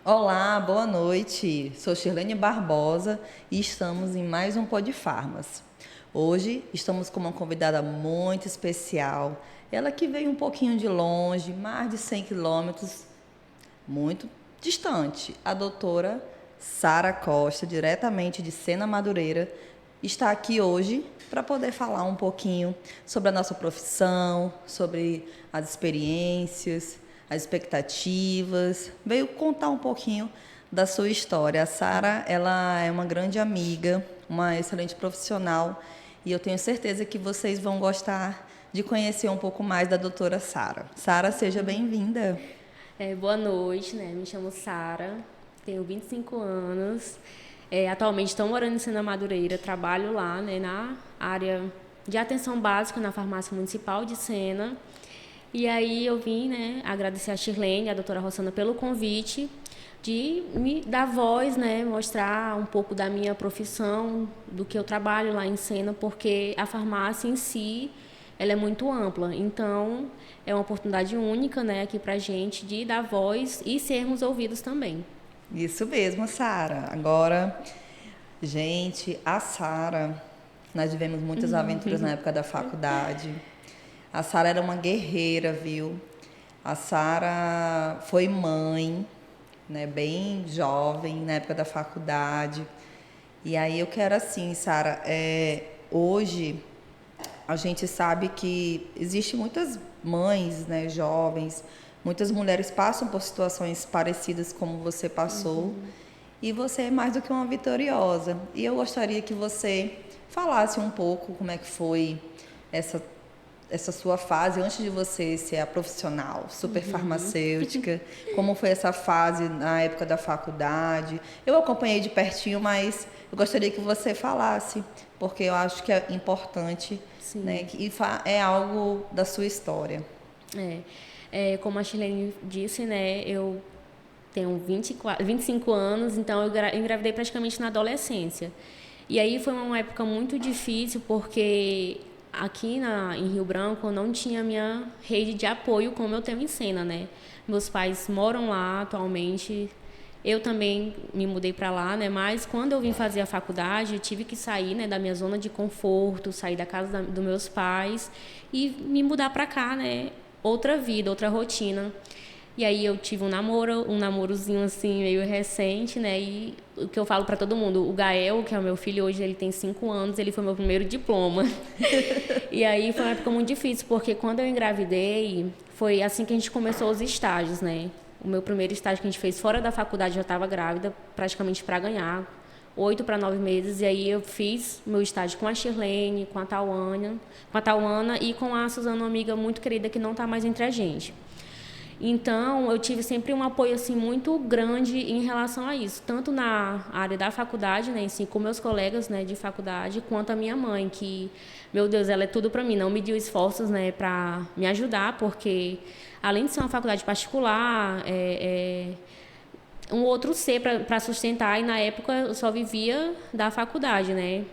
Olá, boa noite. Sou Shirlene Barbosa e estamos em mais um Pod Farmas. Hoje estamos com uma convidada muito especial. Ela que veio um pouquinho de longe, mais de 100 quilômetros, muito distante. A doutora Sara Costa, diretamente de Sena Madureira, está aqui hoje para poder falar um pouquinho sobre a nossa profissão, sobre as experiências, as expectativas. Veio contar um pouquinho da sua história. A Sara, ela é uma grande amiga, uma excelente profissional e eu tenho certeza que vocês vão gostar de conhecer um pouco mais da doutora Sara. Sara, seja bem-vinda. Boa noite, né? Me chamo Sara, tenho 25 anos. Atualmente estou morando em Sena Madureira, trabalho lá, né, na área de atenção básica na farmácia municipal de Sena. E aí eu vim, né, agradecer a Shirlene, a doutora Rossana, pelo convite de me dar voz, né, mostrar um pouco da minha profissão, do que eu trabalho lá em Sena, porque a farmácia em si, ela é muito ampla. Então, é uma oportunidade única, né, aqui pra gente de dar voz e sermos ouvidos também. Isso mesmo, Sara. Agora, gente, a Sara, nós vivemos muitas aventuras na época da faculdade. A Sara era uma guerreira, viu? A Sara foi mãe, né, bem jovem, na época da faculdade. E aí eu quero assim, Sara, hoje a gente sabe que existe muitas mães, né, jovens, muitas mulheres passam por situações parecidas como você passou, e você é mais do que uma vitoriosa. E eu gostaria que você falasse um pouco como é que foi essa essa sua fase antes de você ser a profissional super farmacêutica, como foi essa fase na época da faculdade. Eu acompanhei de pertinho, mas eu gostaria que você falasse, porque eu acho que é importante, né, Sim. é algo da sua história. É, como a Shirlene disse, né, eu tenho 25 anos, então eu engravidei praticamente na adolescência. E aí foi uma época muito difícil, porque aqui em Rio Branco eu não tinha minha rede de apoio como eu tenho em Sena, né? Meus pais moram lá atualmente, eu também me mudei para lá, né? Mas quando eu vim fazer a faculdade, eu tive que sair, né, da minha zona de conforto, sair da casa dos meus pais e me mudar para cá, né? Outra vida, outra rotina. E aí eu tive um namorozinho assim meio recente, né? E o que eu falo para todo mundo, o Gael, que é o meu filho hoje, ele tem 5 anos, ele foi meu primeiro diploma. E aí foi uma época muito difícil, porque quando eu engravidei, foi assim que a gente começou os estágios, né? O meu primeiro estágio que a gente fez fora da faculdade, eu já estava grávida, praticamente para ganhar, 8 para 9 meses. E aí eu fiz meu estágio com a Shirlene, com a Tauana e com a Suzana, uma amiga muito querida que não está mais entre a gente. Então, eu tive sempre um apoio assim muito grande em relação a isso, tanto na área da faculdade, né, assim, com meus colegas, né, de faculdade, quanto a minha mãe, que, meu Deus, ela é tudo para mim, não mediu esforços, né, para me ajudar, porque além de ser uma faculdade particular, um outro ser para sustentar, e na época eu só vivia da faculdade, né.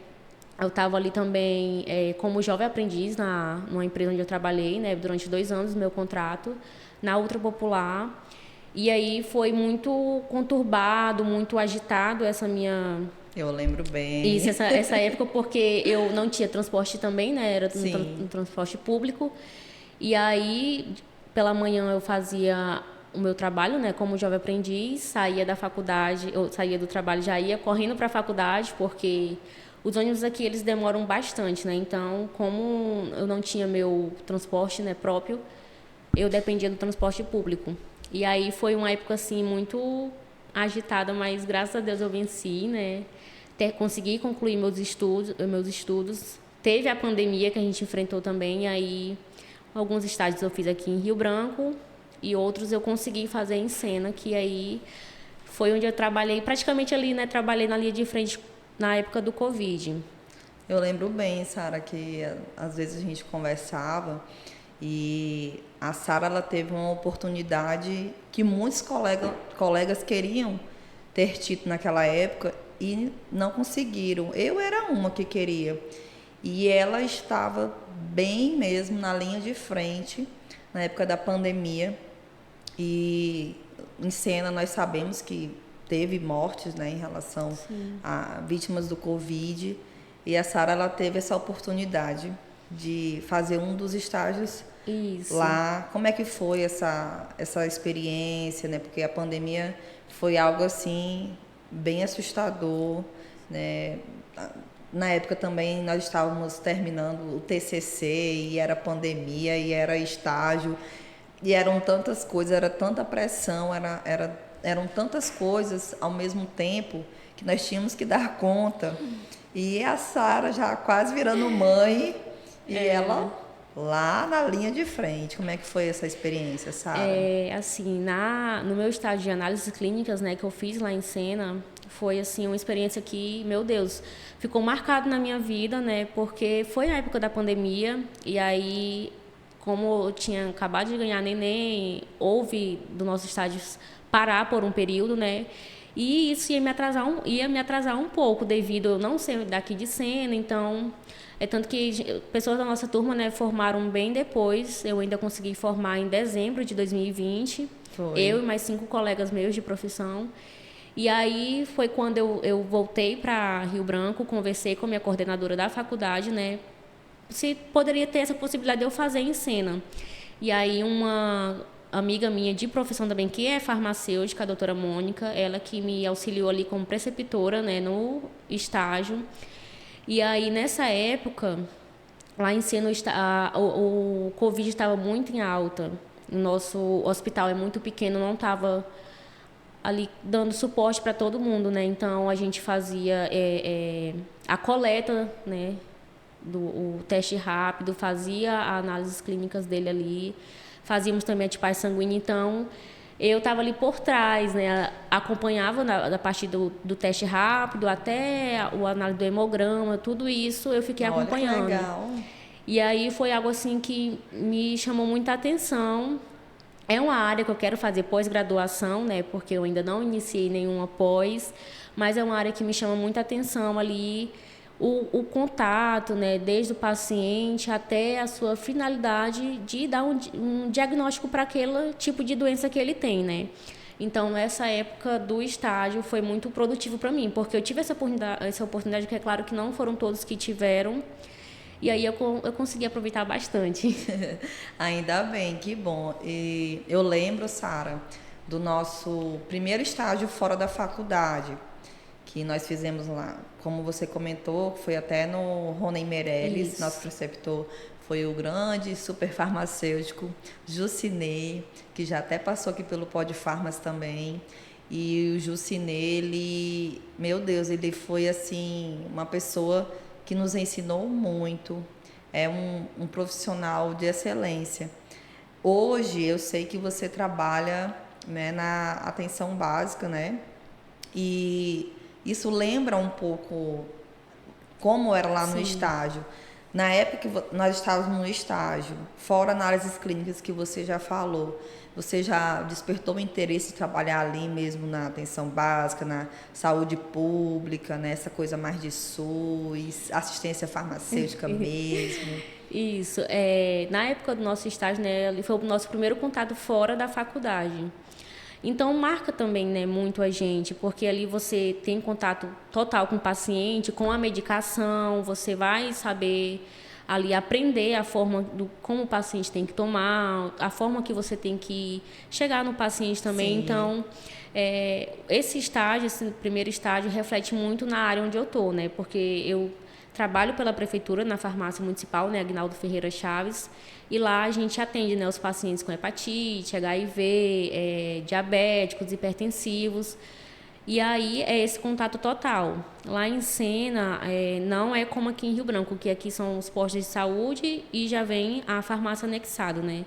Eu estava ali também como jovem aprendiz numa empresa onde eu trabalhei, né, durante 2 anos, meu contrato, na Ultra Popular. E aí foi muito conturbado, muito agitado essa minha... Eu lembro Isso, bem. essa época, porque eu não tinha transporte também, né, era no Sim. transporte público. E aí, pela manhã eu fazia o meu trabalho, né, como jovem aprendiz, saía da faculdade, eu saía do trabalho, já ia correndo para a faculdade, porque os ônibus aqui eles demoram bastante, né? Então, como eu não tinha meu transporte, né, próprio, eu dependia do transporte público. E aí foi uma época assim muito agitada, mas graças a Deus eu venci, né? Consegui concluir meus estudos. Teve a pandemia que a gente enfrentou também, e aí alguns estágios eu fiz aqui em Rio Branco e outros eu consegui fazer em Sena, que aí foi onde eu trabalhei praticamente ali, né? Trabalhei na linha de frente na época do Covid. Eu lembro bem, Sara, que às vezes a gente conversava e a Sara ela teve uma oportunidade que muitos colegas queriam ter tido naquela época e não conseguiram. Eu era uma que queria. E ela estava bem mesmo na linha de frente na época da pandemia. E em Sena nós sabemos que teve mortes, né, em relação a vítimas do Covid, e a Sara, ela teve essa oportunidade de fazer um dos estágios lá. Como é que foi essa experiência, né? Porque a pandemia foi algo assim bem assustador, né? Na época também nós estávamos terminando o TCC e era pandemia e era estágio e eram tantas coisas, era tanta pressão, eram tantas coisas ao mesmo tempo que nós tínhamos que dar conta. E a Sara já quase virando mãe e ela lá na linha de frente. Como é que foi essa experiência, Sara? Assim, no meu estágio de análises clínicas, né, que eu fiz lá em Sena, foi assim uma experiência que, meu Deus, ficou marcado na minha vida, né, porque foi a época da pandemia e aí, como eu tinha acabado de ganhar neném, houve do nosso estágio parar por um período, né, e isso ia me atrasar um pouco devido a eu não ser daqui de Sena, então tanto que pessoas da nossa turma, né, formaram bem depois. Eu ainda consegui formar em dezembro de 2020. Foi. Eu e mais 5 colegas meus de profissão. E aí foi quando eu voltei para Rio Branco, conversei com a minha coordenadora da faculdade, né, se poderia ter essa possibilidade de eu fazer em Sena. E aí uma amiga minha de profissão também, que é farmacêutica, a doutora Mônica, ela que me auxiliou ali como preceptora, né, no estágio. E aí, nessa época, lá em Sena, o Covid estava muito em alta. O nosso hospital é muito pequeno, não estava ali dando suporte para todo mundo, né? Então, a gente fazia a coleta, né, o teste rápido, fazia as análises clínicas dele ali, fazíamos também a tipagem sanguínea. Então, eu estava ali por trás, né? Acompanhava da partir do teste rápido até o análise do hemograma, tudo isso eu fiquei acompanhando. Que legal. E aí foi algo assim que me chamou muita atenção. É uma área que eu quero fazer pós-graduação, né? Porque eu ainda não iniciei nenhuma pós, mas é uma área que me chama muita atenção ali. O contato, né, desde o paciente até a sua finalidade de dar um diagnóstico para aquele tipo de doença que ele tem, né? Então, essa época do estágio foi muito produtivo para mim, porque eu tive essa oportunidade, que é claro que não foram todos que tiveram, e aí eu consegui aproveitar bastante. Ainda bem, que bom. E eu lembro, Sara, do nosso primeiro estágio fora da faculdade, que nós fizemos lá, como você comentou, foi até no Rony Meirelles. Isso. Nosso preceptor foi o grande super farmacêutico Jucinei, que já até passou aqui pelo Pod Farmas também. E o Jucinei, ele, meu Deus, ele foi assim uma pessoa que nos ensinou muito, é um profissional de excelência. Hoje eu sei que você trabalha, né, na atenção básica, né? E isso lembra um pouco como era lá no estágio. Na época que nós estávamos no estágio, fora análises clínicas que você já falou, você já despertou o interesse de trabalhar ali mesmo na atenção básica, na saúde pública, né? Essa coisa mais de SUS, assistência farmacêutica mesmo? Isso. Na época do nosso estágio, né, foi o nosso primeiro contato fora da faculdade. Então, marca também, né, muito a gente, porque ali você tem contato total com o paciente, com a medicação, você vai saber ali aprender a forma como o paciente tem que tomar, a forma que você tem que chegar no paciente também. Sim. Então, esse estágio, esse primeiro estágio, reflete muito na área onde eu estou, né, porque eu trabalho pela prefeitura na farmácia municipal, né, Aguinaldo Ferreira Chaves, e lá a gente atende, né, os pacientes com hepatite, HIV, diabéticos, hipertensivos. E aí é esse contato total. Lá em Sena, não é como aqui em Rio Branco, que aqui são os postos de saúde e já vem a farmácia anexada, né?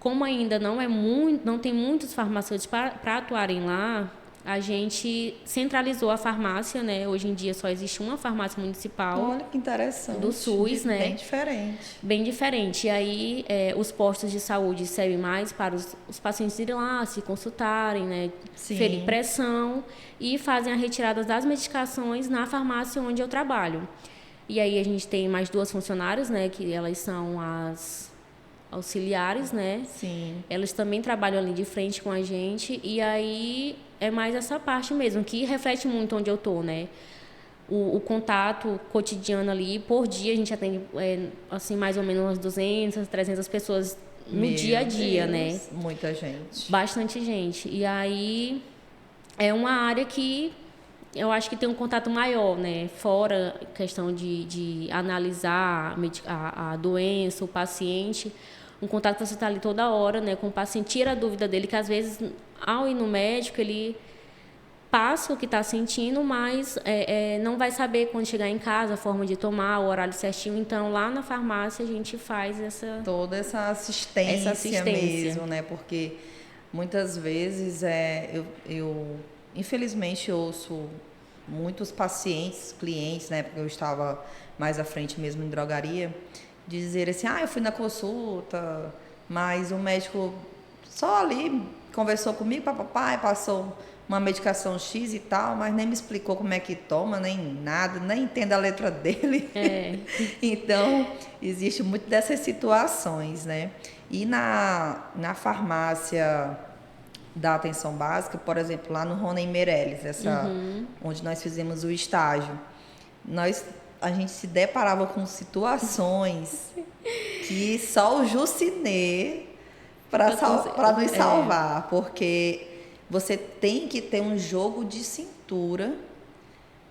Como ainda não tem muitos farmacêuticos para atuarem lá, a gente centralizou a farmácia, né? Hoje em dia só existe uma farmácia municipal. Olha que interessante. Do SUS, né? Bem diferente. Bem diferente. E aí os postos de saúde servem mais para os pacientes irem lá, se consultarem, né? Sim. Ferir pressão e fazem a retirada das medicações na farmácia onde eu trabalho. E aí a gente tem mais 2 funcionárias, né? Que elas são auxiliares, né? Sim. Elas também trabalham ali de frente com a gente. E aí é mais essa parte mesmo, que reflete muito onde eu tô, né? O contato cotidiano ali, por dia a gente atende, assim, mais ou menos umas 200, 300 pessoas no dia a dia, né? Muita gente. Bastante gente. E aí é uma área que eu acho que tem um contato maior, né? Fora a questão de analisar a doença, o paciente, um contato que você está ali toda hora, né? Com o paciente, tira a dúvida dele, que às vezes, ao ir no médico, ele passa o que está sentindo, mas não vai saber quando chegar em casa a forma de tomar, o horário certinho. Então, lá na farmácia, a gente faz toda essa assistência mesmo, né? Porque muitas vezes eu infelizmente ouço muitos pacientes, clientes, né? Porque eu estava mais à frente mesmo em drogaria, dizer assim, eu fui na consulta, mas o médico só ali conversou comigo, papai, passou uma medicação X e tal, mas nem me explicou como é que toma, nem nada, nem entendo a letra dele. Então, existe muito dessas situações, né? E na farmácia da atenção básica, por exemplo, lá no Rony Meirelles, onde nós fizemos o estágio, a gente se deparava com situações que só o Jucinê para nos salvar, porque você tem que ter um jogo de cintura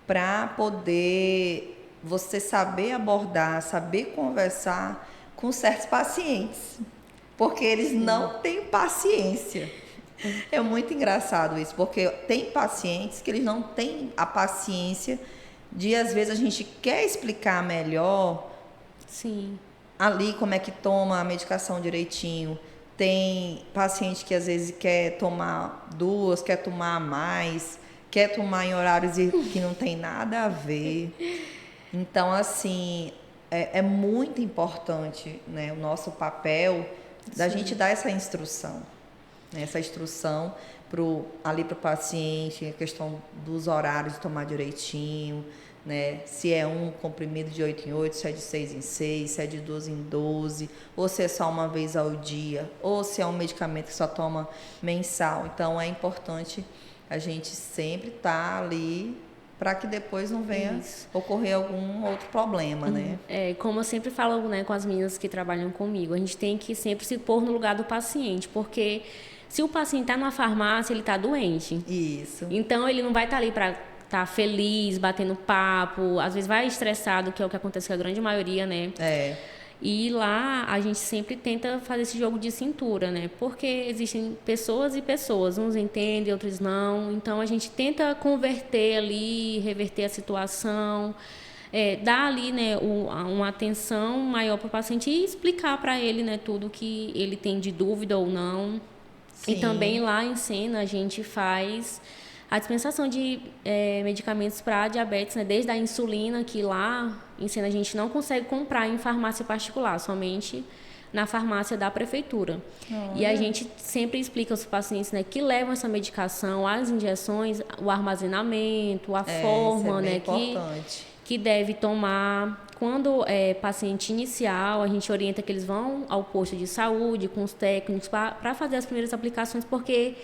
para poder você saber abordar, saber conversar com certos pacientes, porque eles não têm paciência. É muito engraçado isso, porque tem pacientes que eles não têm a paciência de, às vezes, a gente quer explicar melhor. Sim. Ali como é que toma a medicação direitinho. Tem paciente que às vezes quer tomar 2, quer tomar mais, quer tomar em horários que não tem nada a ver. Então, assim, é muito importante, né, o nosso papel da gente dar essa instrução. Né, essa instrução ali para o paciente, a questão dos horários de tomar direitinho, né? Se é um comprimido de 8 em 8, se é de 6 em 6, se é de 12 em 12, ou se é só uma vez ao dia, ou se é um medicamento que só toma mensal. Então, é importante a gente sempre estar ali para que depois não venha ocorrer algum outro problema, né? Como eu sempre falo, né, com as meninas que trabalham comigo, a gente tem que sempre se pôr no lugar do paciente, porque se o paciente está numa farmácia, ele está doente. Isso. Então, ele não vai estar ali para estar feliz, batendo papo, às vezes vai estressado, que é o que acontece com a grande maioria, né? E lá a gente sempre tenta fazer esse jogo de cintura, né? Porque existem pessoas e pessoas, uns entendem, outros não. Então a gente tenta converter ali, reverter a situação, dar ali, né, uma atenção maior para o paciente e explicar para ele, né, tudo que ele tem de dúvida ou não. Sim. E também lá em cena a gente faz a dispensação de medicamentos para diabetes, né? Desde a insulina, que lá em cena a gente não consegue comprar em farmácia particular, somente na farmácia da prefeitura. E a gente sempre explica aos pacientes, né, que levam essa medicação, as injeções, o armazenamento, a forma, né, que deve tomar. Quando é paciente inicial, a gente orienta que eles vão ao posto de saúde com os técnicos para fazer as primeiras aplicações, porque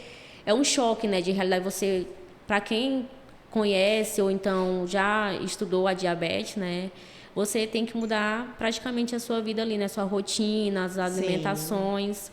é um choque, né, de realidade. Você, para quem conhece ou então já estudou a diabetes, né, você tem que mudar praticamente a sua vida ali, né, sua rotina, as alimentações.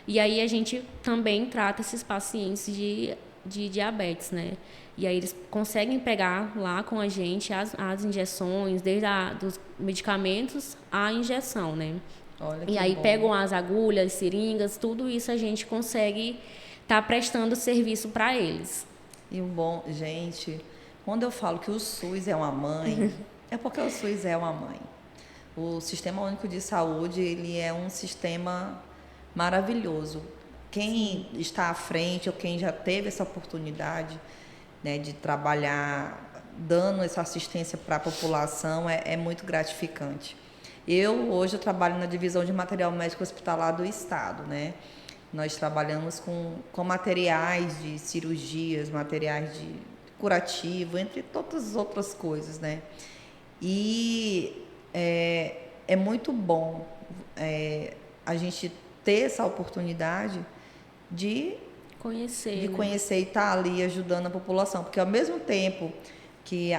E aí a gente também trata esses pacientes de diabetes, né? E aí eles conseguem pegar lá com a gente as injeções, desde dos medicamentos à injeção, né? Olha que e aí bom. Pegam as agulhas, seringas, tudo isso a gente consegue estar prestando serviço para eles. E o bom, gente, quando eu falo que o SUS é uma mãe, é porque o SUS é uma mãe. O Sistema Único de Saúde, ele é um sistema maravilhoso. Quem está à frente ou quem já teve essa oportunidade, né, de trabalhar dando essa assistência para a população é muito gratificante. Hoje eu trabalho na divisão de material médico hospitalar do Estado, né? Nós trabalhamos com materiais de cirurgias, materiais de curativo, entre todas as outras coisas, né? E é muito bom a gente ter essa oportunidade de Conhecer, né? conhecer e estar ali ajudando a população. Porque ao mesmo tempo que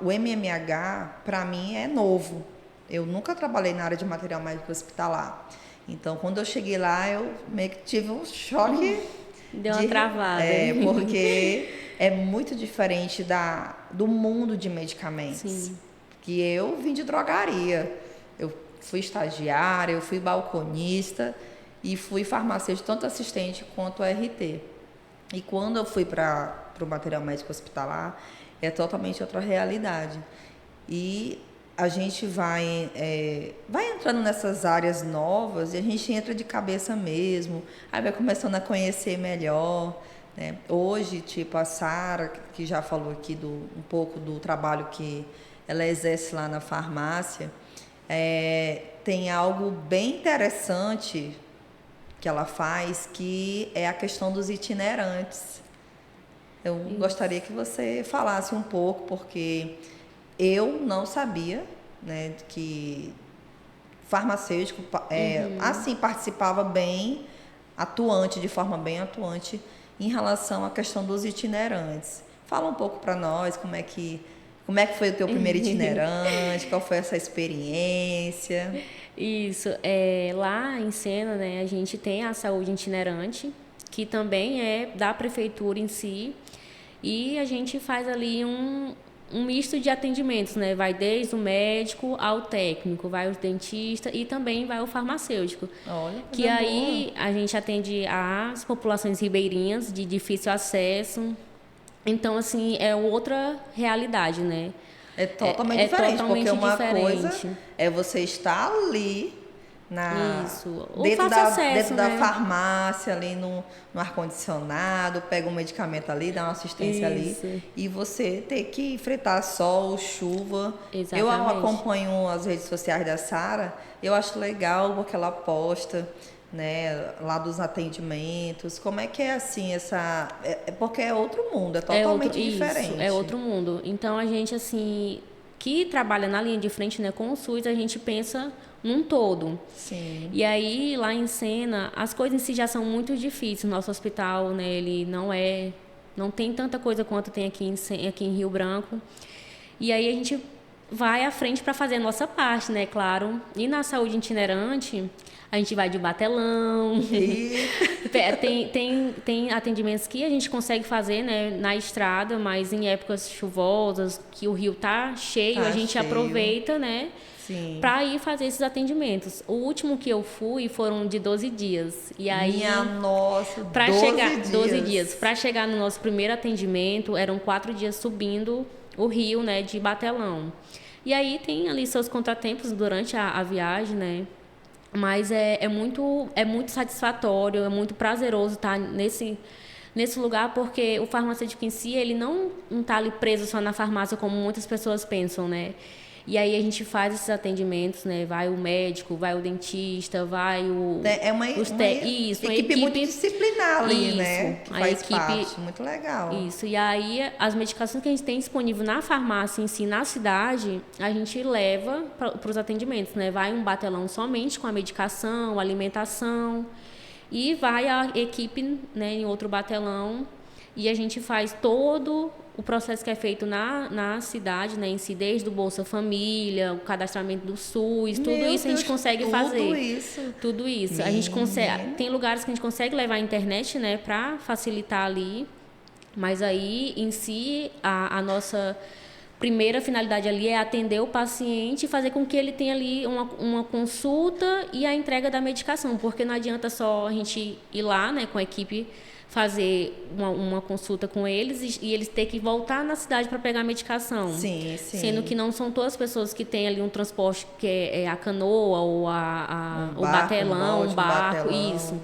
o MMH, para mim, é novo. Eu nunca trabalhei na área de material médico hospitalar. Então, quando eu cheguei lá, eu meio que tive um choque. Deu uma travada. Porque é muito diferente do mundo de medicamentos. Sim. Que eu vim de drogaria. Eu fui estagiária, eu fui balconista e fui farmacêutico, tanto assistente quanto RT. E quando eu fui para o material médico hospitalar, é totalmente outra realidade. E a gente vai entrando nessas áreas novas e a gente entra de cabeça mesmo, aí vai começando a conhecer melhor, né? Hoje, tipo, a Sara, que já falou aqui um pouco do trabalho que ela exerce lá na farmácia, tem algo bem interessante que ela faz, que é a questão dos itinerantes. Eu gostaria que você falasse um pouco, porque eu não sabia, né, que farmacêutico assim participava de forma bem atuante em relação à questão dos itinerantes. Fala um pouco para nós como é que foi o teu primeiro itinerante, qual foi essa experiência? Isso, lá em Sena, né, a gente tem a saúde itinerante, que também é da prefeitura em si, e a gente faz ali um misto de atendimentos, né? Vai desde o médico ao técnico, vai o dentista e também vai o farmacêutico. Olha, que aí boa. A gente atende as populações ribeirinhas de difícil acesso. Então, assim, é outra realidade, né? É totalmente diferente, totalmente porque uma diferente. coisa é você estar ali dentro da né? farmácia, ali no ar-condicionado, pega um medicamento ali, dá uma assistência ali, e você ter que enfrentar sol, chuva. Exatamente. Eu acompanho as redes sociais da Sara, eu acho legal porque ela posta, né, lá dos atendimentos. Como é que é assim porque é outro mundo, é totalmente diferente. Isso, é outro mundo. Então a gente assim que trabalha na linha de frente, né, com o SUS, a gente pensa num todo. Sim. E aí lá em Sena, as coisas em si já são muito difíceis. Nosso hospital, né, ele não tem tanta coisa quanto tem aqui em Rio Branco. E aí a gente vai à frente para fazer a nossa parte, né, claro. E na saúde itinerante, a gente vai de batelão. tem atendimentos que a gente consegue fazer, né, na estrada, mas em épocas chuvosas, que o rio tá cheio, a gente aproveita, né, para ir fazer esses atendimentos. O último que eu fui foram de 12 dias. E aí, minha nossa, 12 dias. Para chegar no nosso primeiro atendimento, eram 4 dias subindo o rio, né, de batelão. E aí tem ali seus contratempos durante a viagem, né? Mas é muito satisfatório, é muito prazeroso estar nesse lugar, porque o farmacêutico em si, ele não está ali preso só na farmácia, como muitas pessoas pensam, né? E aí a gente faz esses atendimentos, né? Vai o médico, vai o dentista, vai o... uma equipe muito disciplinar ali, né? Que faz parte, muito legal. Isso, e aí as medicações que a gente tem disponível na farmácia em si, na cidade, a gente leva para os atendimentos, né? Vai um batelão somente com a medicação, alimentação, e vai a equipe, né, em outro batelão, e a gente faz todo o processo que é feito na cidade, né, em si, desde o Bolsa Família, o cadastramento do SUS, tudo isso a gente consegue fazer. Tudo isso. A gente consegue. Tem lugares que a gente consegue levar a internet, né, para facilitar ali, mas aí em si a nossa primeira finalidade ali é atender o paciente e fazer com que ele tenha ali uma consulta e a entrega da medicação, porque não adianta só a gente ir lá, né, com a equipe, fazer uma consulta com eles e eles ter que voltar na cidade para pegar a medicação. Sim. Sendo que não são todas as pessoas que têm ali um transporte que é a canoa ou o batelão, um barco, isso.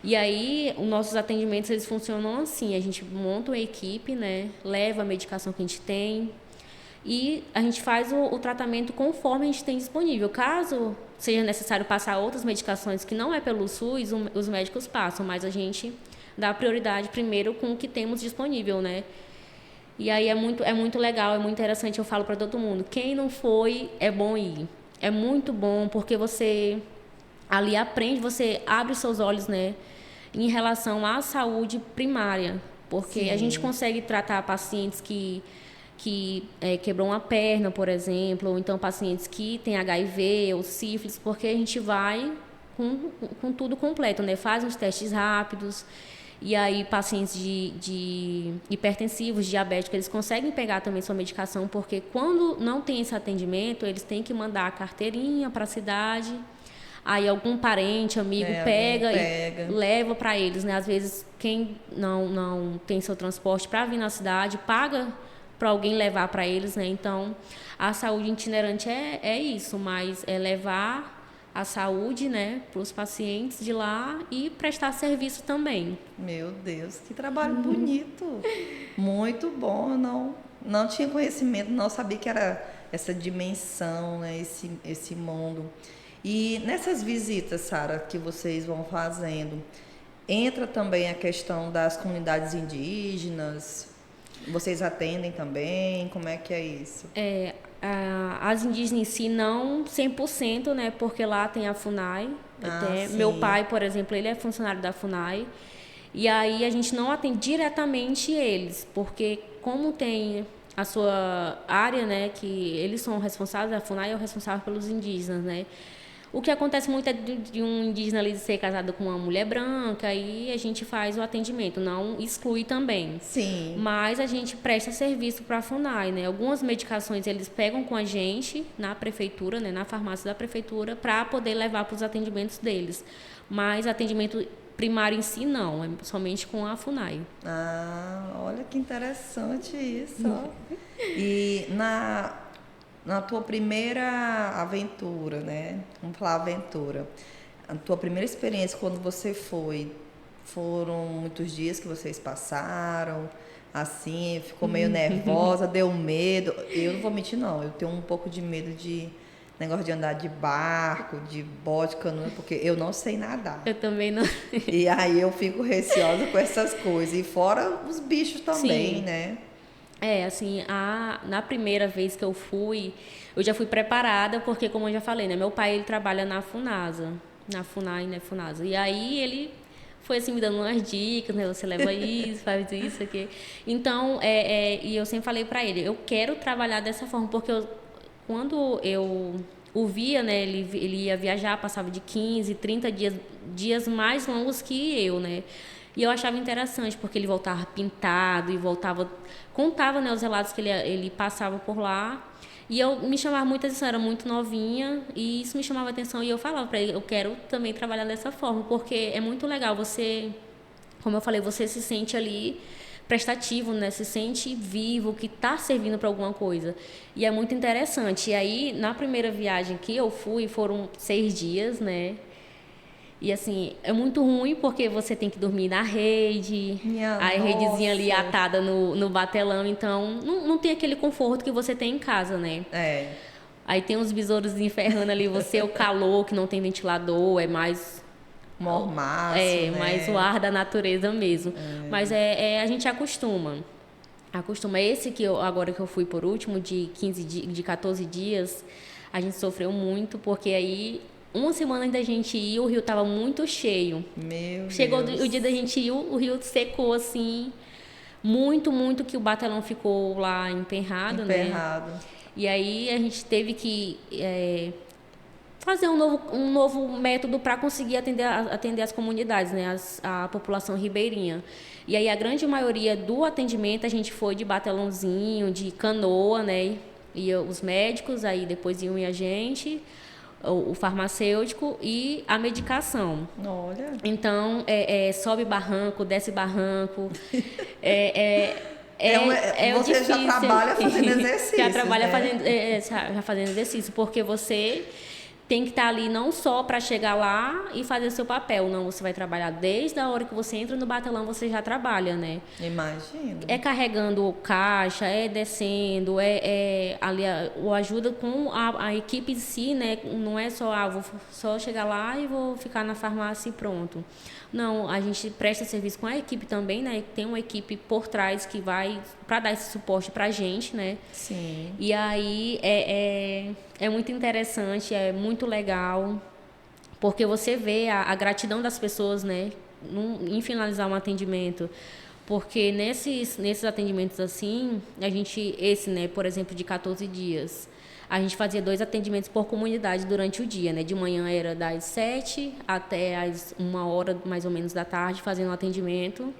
E aí, os nossos atendimentos, eles funcionam assim, a gente monta uma equipe, né, leva a medicação que a gente tem e a gente faz o tratamento conforme a gente tem disponível. Caso seja necessário passar outras medicações que não é pelo SUS, os médicos passam, mas a gente dá prioridade primeiro com o que temos disponível, né? E aí é muito legal, é muito interessante, eu falo para todo mundo, quem não foi, é bom ir. É muito bom, porque você ali aprende, você abre os seus olhos, né, em relação à saúde primária, porque Sim. a gente consegue tratar pacientes que quebrou uma perna, por exemplo, ou então pacientes que têm HIV ou sífilis, porque a gente vai com tudo completo, né? Faz uns testes rápidos, e aí pacientes de hipertensivos, diabéticos, eles conseguem pegar também sua medicação, porque quando não tem esse atendimento, eles têm que mandar a carteirinha para a cidade, aí algum parente, amigo pega e leva para eles, né? Às vezes, quem não tem seu transporte para vir na cidade, paga para alguém levar para eles, né? Então, a saúde itinerante é isso, mas é levar a saúde, né, para os pacientes de lá e prestar serviço também. Meu Deus, que trabalho bonito! Muito bom, eu não tinha conhecimento, não sabia que era essa dimensão, né, esse mundo. E nessas visitas, Sara, que vocês vão fazendo, entra também a questão das comunidades indígenas? Vocês atendem também? Como é que é isso? As indígenas em si não 100%, né? Porque lá tem a FUNAI. Meu pai, por exemplo, ele é funcionário da FUNAI. E aí a gente não atende diretamente eles, porque como tem a sua área, né? Que eles são responsáveis, a FUNAI é o responsável pelos indígenas, né? O que acontece muito é de um indígena ali ser casado com uma mulher branca, e a gente faz o atendimento, não exclui também. Sim. Mas a gente presta serviço para a FUNAI, né? Algumas medicações eles pegam com a gente na prefeitura, né? Na farmácia da prefeitura, para poder levar para os atendimentos deles. Mas atendimento primário em si não, é somente com a FUNAI. Olha que interessante isso. E na tua primeira aventura, né? Vamos falar aventura. A tua primeira experiência quando você foi, foram muitos dias que vocês passaram, assim, ficou meio nervosa, deu medo. Eu não vou mentir, não. Eu tenho um pouco de medo de negócio de andar de barco, de bote, canoa, porque eu não sei nadar. Eu também não. E aí eu fico receosa com essas coisas. E fora os bichos também, né? Assim, na primeira vez que eu fui, eu já fui preparada, porque, como eu já falei, né? Meu pai, ele trabalha na FUNASA, na FUNAI, né? FUNASA. E aí, ele foi, assim, me dando umas dicas, né? Você leva isso, faz isso aqui. Então, e eu sempre falei pra ele, eu quero trabalhar dessa forma, porque quando eu o via, né? Ele ia viajar, passava de 15, 30 dias mais longos que eu, né? E eu achava interessante, porque ele voltava pintado e contava, né, os relatos que ele passava por lá. E me chamava muita atenção, era muito novinha, e isso me chamava atenção. E eu falava para ele, eu quero também trabalhar dessa forma, porque é muito legal você, como eu falei, você se sente ali prestativo, né? Se sente vivo, que está servindo para alguma coisa. E é muito interessante. E aí, na primeira viagem que eu fui, foram 6 dias, né? E assim, é muito ruim porque você tem que dormir na rede, redezinha ali atada no batelão, então não tem aquele conforto que você tem em casa, né? Aí tem os besouros enferrando ali, o calor, que não tem ventilador, é mais mormaço, né? Mais o ar da natureza mesmo. Mas a gente acostuma. Esse agora que eu fui por último, de 14 dias, a gente sofreu muito, porque aí uma semana antes da gente ir, o rio estava muito cheio. Chegou o dia da gente ir, o rio secou assim, muito, muito, que o batelão ficou lá emperrado, né? E aí a gente teve que fazer um novo método para conseguir atender as comunidades, né? A população ribeirinha. E aí a grande maioria do atendimento a gente foi de batelãozinho, de canoa, né? E os médicos, aí depois iam e a gente, o farmacêutico e a medicação. Olha. Então, sobe barranco, desce barranco. Você difícil. já trabalha fazendo exercício. Já trabalha fazendo exercício, porque você tem que estar ali não só para chegar lá e fazer o seu papel, não, você vai trabalhar desde a hora que você entra no batelão, você já trabalha, né? Imagino. É carregando caixa, descendo, ali o ajuda com a equipe em si, né? Não é só, vou só chegar lá e vou ficar na farmácia e pronto. Não, a gente presta serviço com a equipe também, né? Tem uma equipe por trás que vai para dar esse suporte pra gente, né? Sim. E aí é muito interessante, é muito legal. porque você vê a gratidão das pessoas, né, em finalizar um atendimento. Porque nesses atendimentos assim, esse, né, por exemplo, de 14 dias, a gente fazia 2 atendimentos por comunidade durante o dia, né? De manhã era das 7 até as 1 hora, mais ou menos, da tarde, fazendo um atendimento.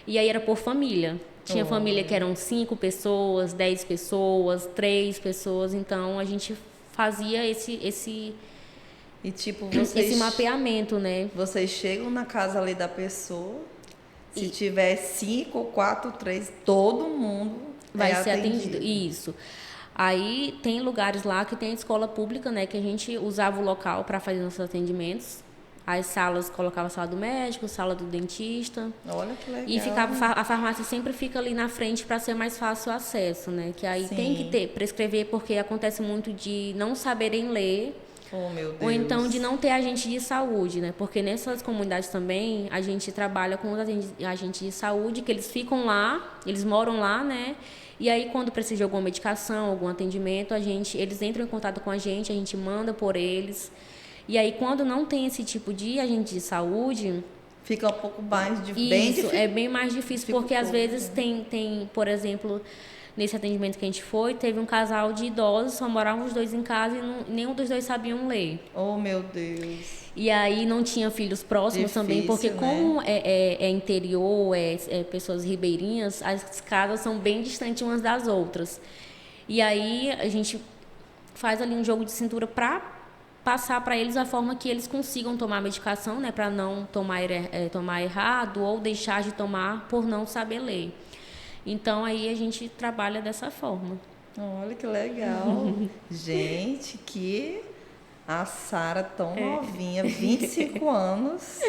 E aí era por família. Tinha família que eram 5 pessoas, 10 pessoas, 3 pessoas. Então, a gente fazia E tipo, esse mapeamento, né? vocês chegam na casa ali da pessoa, se tiver 5, 4, 3, todo mundo Vai é ser atendido. Isso. Aí tem lugares lá que tem escola pública, né? Que a gente usava o local para fazer nossos atendimentos. As salas, colocava a sala do médico, sala do dentista. Olha que legal. E ficava, a farmácia sempre fica ali na frente para ser mais fácil o acesso, né? Que aí tem que prescrever, porque acontece muito de não saberem ler. Oh, meu Deus. Ou então de não ter agente de saúde, né? Porque nessas comunidades também a gente trabalha com os agentes de saúde, que eles ficam lá, eles moram lá, né? E aí quando precisa de alguma medicação, algum atendimento, eles entram em contato com a gente manda por eles. E aí quando não tem esse tipo de agente de saúde, fica um pouco mais Isso, é bem mais difícil, porque às vezes tem, por exemplo, nesse atendimento que a gente foi, teve um casal de idosos, só moravam os 2 em casa e nenhum dos 2 sabiam ler. Oh, meu Deus. E aí não tinha filhos próximos também, porque como é interior, pessoas ribeirinhas, as casas são bem distantes umas das outras. E aí a gente faz ali um jogo de cintura para passar para eles a forma que eles consigam tomar a medicação, né, para não tomar errado ou deixar de tomar por não saber ler. Então aí a gente trabalha dessa forma. Olha que legal. Gente, que a Sara tão novinha, 25 anos,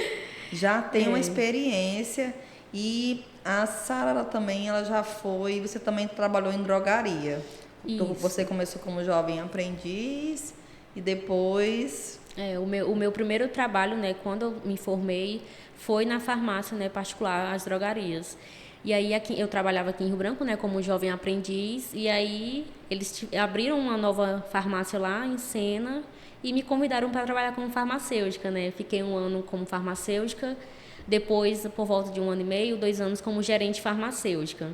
já tem uma experiência. E a Sara ela já foi, você também trabalhou em drogaria. Então, você começou como jovem aprendiz e depois... O meu primeiro trabalho, né, quando eu me formei, foi na farmácia, né, particular, as drogarias. E aí eu trabalhava aqui em Rio Branco, né, como jovem aprendiz, e aí eles abriram uma nova farmácia lá em Sena e me convidaram para trabalhar como farmacêutica, né? Fiquei 1 ano como farmacêutica, depois, por volta de 1 ano e meio, 2 anos como gerente farmacêutica.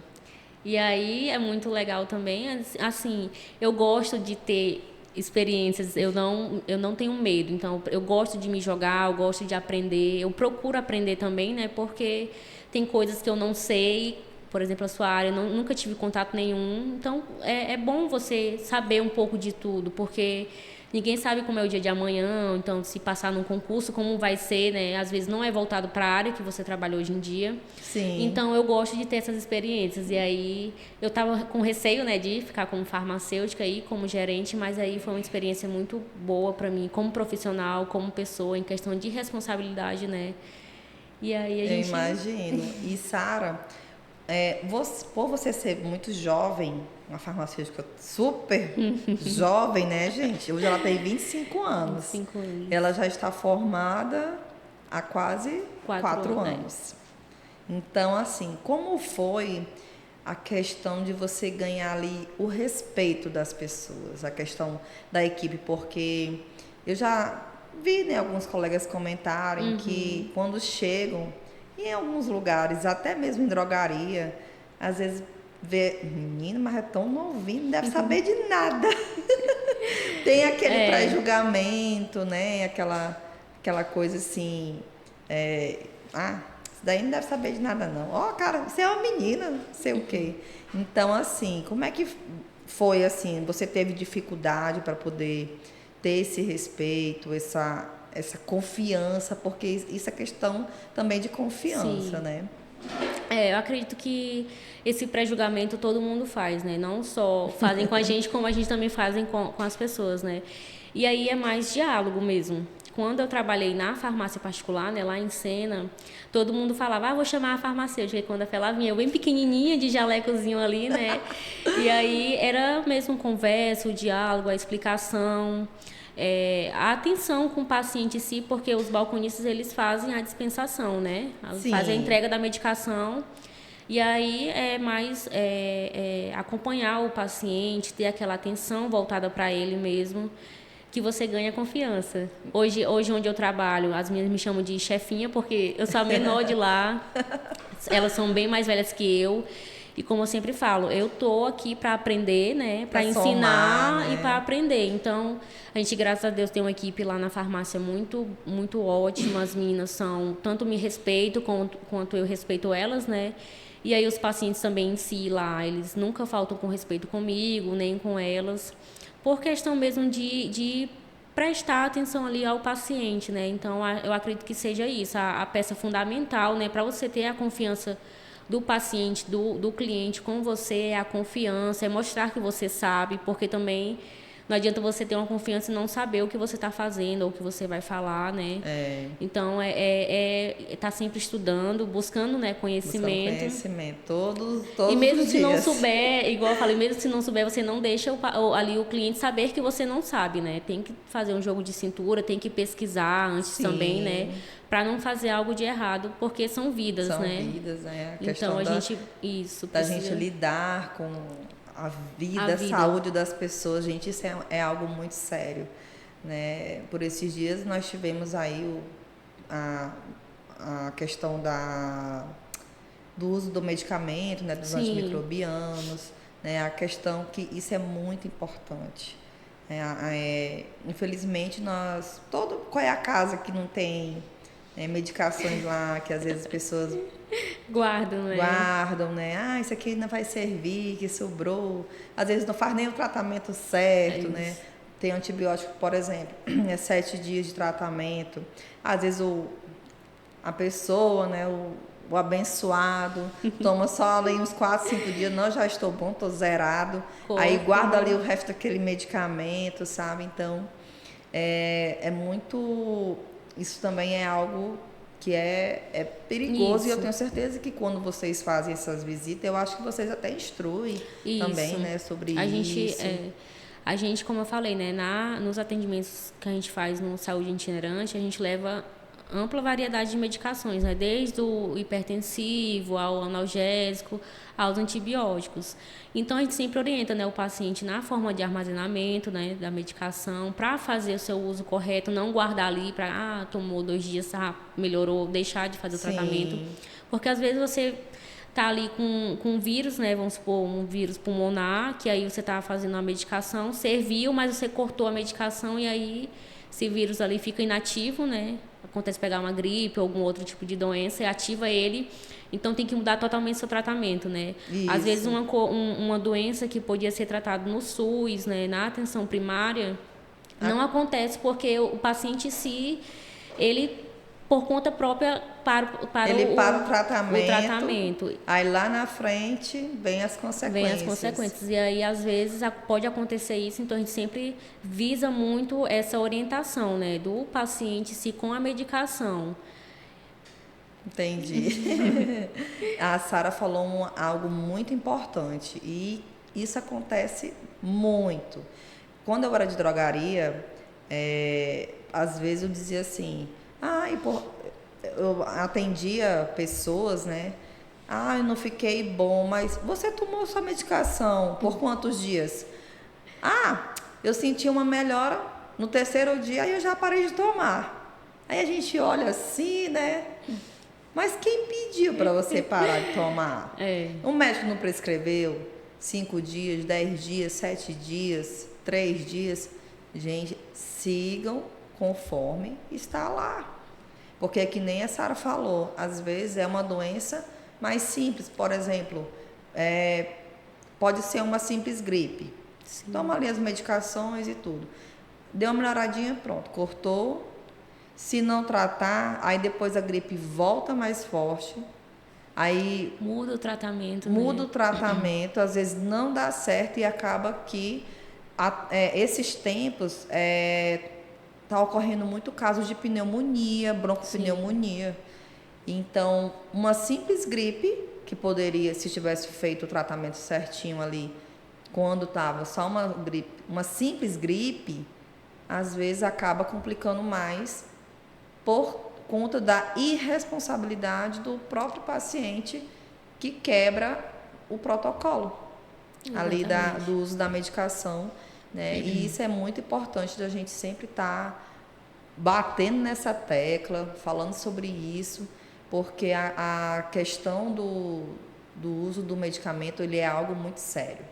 E aí é muito legal também, assim, eu gosto de ter experiências, eu não tenho medo, então eu gosto de me jogar, eu gosto de aprender, eu procuro aprender também, né, porque tem coisas que eu não sei, por exemplo, a sua área, nunca tive contato nenhum, então é bom você saber um pouco de tudo, porque ninguém sabe como é o dia de amanhã, então se passar num concurso, como vai ser, né? Às vezes não é voltado para a área que você trabalha hoje em dia. Sim. Então eu gosto de ter essas experiências. E aí eu estava com receio, né, de ficar como farmacêutica aí, como gerente, mas aí foi uma experiência muito boa para mim, como profissional, como pessoa, em questão de responsabilidade, né? E aí a gente... Eu imagino. E Sara, por você ser muito jovem, uma farmacêutica super jovem, né, gente? Hoje ela tem 25 anos. 25 anos. Ela já está formada há quase 4 anos. Então, assim, como foi a questão de você ganhar ali o respeito das pessoas, a questão da equipe? Porque eu já vi, né, alguns colegas comentarem que quando chegam em alguns lugares, até mesmo em drogaria, às vezes vê, menino, mas é tão novinho, não deve saber de nada. Tem aquele pré-julgamento, né? Aquela coisa assim, isso daí não deve saber de nada, não. Ó, cara, você é uma menina, não sei o quê. Então, assim, como é que foi, assim, você teve dificuldade para poder ter esse respeito, essa confiança, porque isso é questão também de confiança, né? Eu acredito que esse pré-julgamento todo mundo faz, né? Não só fazem com a gente, como a gente também fazem com as pessoas, né? E aí é mais diálogo mesmo. Quando eu trabalhei na farmácia particular, né, lá em Sena, todo mundo falava, vou chamar a farmacêutica. E quando a Fê vinha, eu bem pequenininha, de jalecozinho ali, né? E aí era mesmo conversa, o diálogo, a explicação, a atenção com o paciente em si, porque os balconistas, eles fazem a dispensação, né? Fazem a entrega da medicação. E aí é mais acompanhar o paciente, ter aquela atenção voltada para ele mesmo. que você ganha confiança. Hoje onde eu trabalho, as meninas me chamam de chefinha, porque eu sou a menor de lá. Elas são bem mais velhas que eu. E como eu sempre falo, eu tô aqui para aprender, né? Para ensinar, né? E para aprender. Então, a gente, graças a Deus, tem uma equipe lá na farmácia muito, muito ótima. As meninas são, tanto me respeitam quanto eu respeito elas, né? E aí os pacientes também em si lá, eles nunca faltam com respeito comigo, nem com elas, por questão mesmo de prestar atenção ali ao paciente, né? Então, eu acredito que seja isso, a peça fundamental, né? Para você ter a confiança do paciente, do cliente com você, é a confiança, é mostrar que você sabe, porque também não adianta você ter uma confiança e não saber o que você está fazendo ou o que você vai falar, né? Então, tá sempre estudando, buscando, né, conhecimento. Buscando conhecimento, todos e mesmo os se dias. não souber, igual eu falei, mesmo se não souber, você não deixa ali o cliente saber que você não sabe, né? Tem que fazer um jogo de cintura, tem que pesquisar antes também, né? Para não fazer algo de errado, porque são vidas, né? São vidas, né? A então, a gente, gente lidar com a vida, a saúde das pessoas, gente, isso é algo muito sério, né? Por esses dias nós tivemos aí a questão do uso do medicamento, né? Dos antimicrobianos, né? A questão que isso é muito importante. Infelizmente, qual é a casa que não tem medicações lá, que às vezes as pessoas guardam, né? Ah, isso aqui não vai servir, que sobrou. Às vezes não faz nem o tratamento certo, né? Tem antibiótico, por exemplo, 7 dias de tratamento. Às vezes a pessoa, né, o abençoado, toma só ali uns 4, 5 dias, não, já estou bom, estou zerado. Aí guarda ali o resto daquele medicamento, sabe? Então, é muito... Isso também é algo que é perigoso. Isso. E eu tenho certeza que quando vocês fazem essas visitas, eu acho que vocês até instruem também, né, sobre isso. A gente, como eu falei, né, nos atendimentos que a gente faz no Saúde Itinerante, a gente leva ampla variedade de medicações, né, desde o hipertensivo ao analgésico, aos antibióticos. Então, a gente sempre orienta, né, o paciente na forma de armazenamento, né, da medicação, para fazer o seu uso correto, não guardar ali para, tomou 2 dias, melhorou, deixar de fazer o tratamento. Porque, às vezes, você tá ali com um vírus, né, vamos supor, um vírus pulmonar, que aí você está fazendo a medicação, serviu, mas você cortou a medicação e aí esse vírus ali fica inativo, né? Acontece pegar uma gripe ou algum outro tipo de doença e ativa ele, então tem que mudar totalmente seu tratamento, né? Isso. Às vezes uma doença que podia ser tratada no SUS, né, na atenção primária, não acontece porque o paciente em si, ele por conta própria para o tratamento. Aí lá na frente vem as consequências. E aí, às vezes, pode acontecer isso, então a gente sempre visa muito essa orientação, né, do paciente se com a medicação. Entendi. A Sara falou algo muito importante e isso acontece muito. Quando eu era de drogaria, às vezes eu dizia assim... eu atendia pessoas, né? Eu não fiquei bom, mas você tomou sua medicação por quantos dias? Eu senti uma melhora no 3º dia, aí eu já parei de tomar. Aí a gente olha assim, né? Mas quem pediu para você parar de tomar? O médico não prescreveu 5 dias, 10 dias, 7 dias, 3 dias. Gente, sigam conforme está lá. Porque é que nem a Sara falou, às vezes é uma doença mais simples, por exemplo, pode ser uma simples gripe. Sim. Toma ali as medicações e tudo. Deu uma melhoradinha, pronto, cortou. Se não tratar, aí depois a gripe volta mais forte. Aí muda o tratamento. Muda o tratamento, às vezes não dá certo e acaba que esses tempos... Está ocorrendo muito casos de pneumonia, broncopneumonia. Então, uma simples gripe, que poderia, se tivesse feito o tratamento certinho ali, quando estava só uma simples gripe, às vezes acaba complicando mais por conta da irresponsabilidade do próprio paciente que quebra o protocolo ali do uso da medicação né? E isso é muito importante da gente sempre estar batendo nessa tecla, falando sobre isso, porque a questão do uso do medicamento, ele é algo muito sério.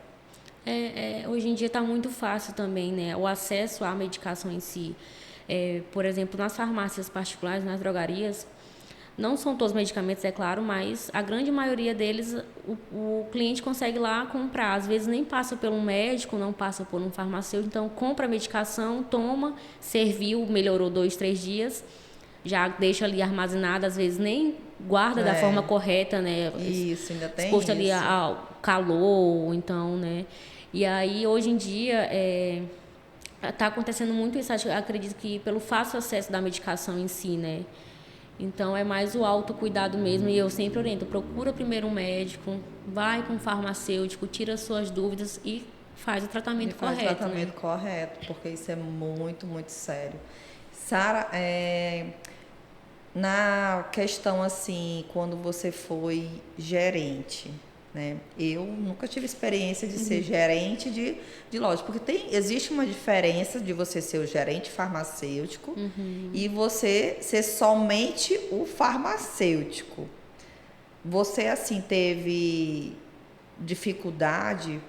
Hoje em dia está muito fácil também, né? O acesso à medicação em si. Por exemplo, nas farmácias particulares, nas drogarias, não são todos medicamentos, é claro, mas a grande maioria deles o cliente consegue lá comprar. Às vezes nem passa por um médico, não passa por um farmacêutico, então compra a medicação, toma, serviu, melhorou 2, 3 dias, já deixa ali armazenada, às vezes nem guarda da forma correta, né? Isso, ainda tem exposto isso. ali ao calor, então, né? E aí, hoje em dia, está acontecendo muito isso. Acredito que pelo fácil acesso da medicação em si, né? Então, é mais o autocuidado mesmo. E eu sempre oriento, procura primeiro um médico, vai com um farmacêutico, tira suas dúvidas e faz o tratamento correto. Faz o tratamento correto, porque isso é muito, muito sério. Sara, na questão assim, quando você foi gerente, né? Eu nunca tive experiência de ser gerente de loja, porque existe uma diferença de você ser o gerente farmacêutico e você ser somente o farmacêutico. Você, assim, teve dificuldade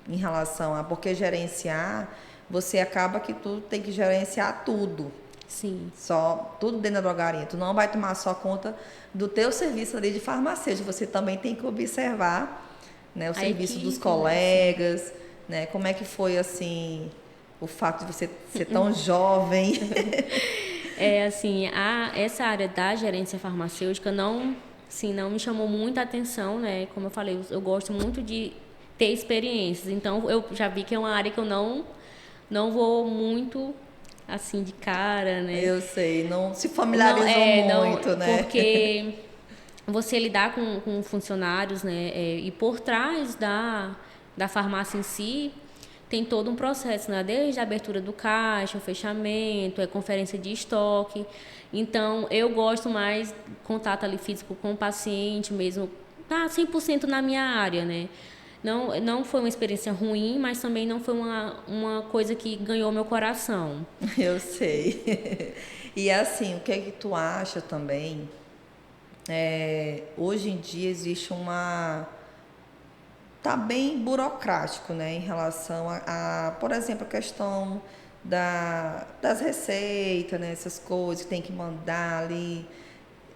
em relação a... Porque gerenciar, você acaba que tu tem que gerenciar tudo. Sim. Tudo dentro da drogaria. Tu não vai tomar só conta do teu serviço ali de farmacêutico. Você também tem que observar, né, o serviço dos colegas, né? Como é que foi, assim, o fato de você ser tão jovem? Essa área da gerência farmacêutica não me chamou muita atenção, né? Como eu falei, eu gosto muito de ter experiências. Então, eu já vi que é uma área que eu não vou muito assim de cara, né? Eu sei, não se familiarizou muito, né? Porque você lidar com funcionários, né? E por trás da farmácia em si, tem todo um processo, né? Desde a abertura do caixa, o fechamento, conferência de estoque. Então, eu gosto mais contato ali físico com o paciente mesmo, tá 100% na minha área, né? Não foi uma experiência ruim, mas também não foi uma coisa que ganhou meu coração. Eu sei. E assim, o que é que tu acha também? Hoje em dia existe tá bem burocrático, né, em relação por exemplo, a questão das receitas, né, essas coisas que tem que mandar ali.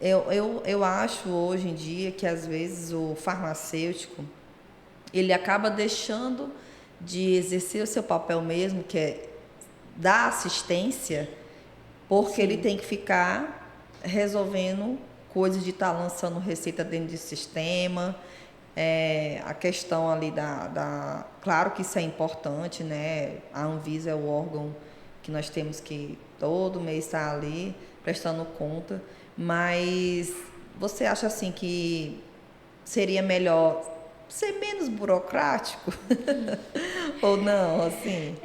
Eu acho hoje em dia que às vezes o farmacêutico ele acaba deixando de exercer o seu papel mesmo, que é dar assistência, porque ele tem que ficar resolvendo coisas de estar lançando receita dentro do sistema. A questão ali Claro que isso é importante, né? A Anvisa é o órgão que nós temos que todo mês estar ali prestando conta, mas você acha assim que seria melhor ser menos burocrático? Ou não, assim?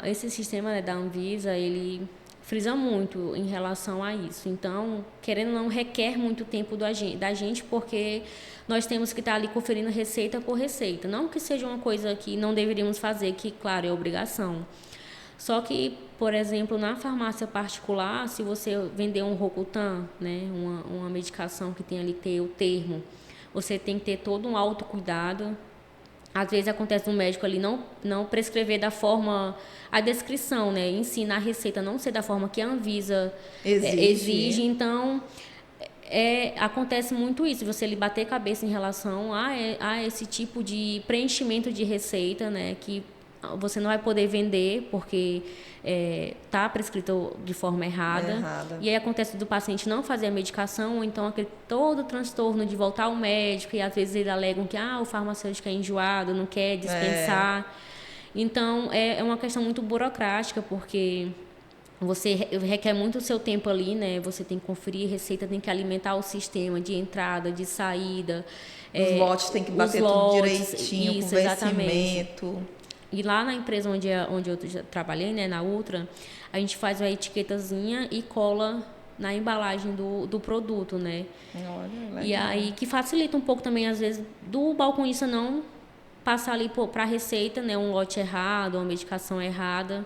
Esse sistema, né, da Anvisa, ele frisa muito em relação a isso. Então, querendo ou não, requer muito tempo da gente, porque nós temos que estar ali conferindo receita por receita. Não que seja uma coisa que não deveríamos fazer, que, claro, é obrigação. Só que, por exemplo, na farmácia particular, se você vender um Rocutan, né, uma medicação que tem ali que ter o termo, você tem que ter todo um autocuidado. Às vezes acontece um médico ali não prescrever da forma, a descrição, né, ensina a receita não ser da forma que a Anvisa exige. Então, acontece muito isso, você lhe bater cabeça em relação a esse tipo de preenchimento de receita, né, que você não vai poder vender porque está prescrito de forma errada. E aí acontece do paciente não fazer a medicação, ou então aquele todo transtorno de voltar ao médico, e às vezes eles alegam que o farmacêutico é enjoado, não quer dispensar. Então, é uma questão muito burocrática, porque você requer muito o seu tempo ali, né? Você tem que conferir receita, tem que alimentar o sistema de entrada, de saída. Os lotes tem que bater tudo direitinho, com vencimento. E lá na empresa onde eu já trabalhei, né, na Ultra, a gente faz uma etiquetazinha e cola na embalagem do produto, né? Olha, legal. E aí que facilita um pouco também, às vezes, do balconista não passar ali para a receita, né, um lote errado, uma medicação errada.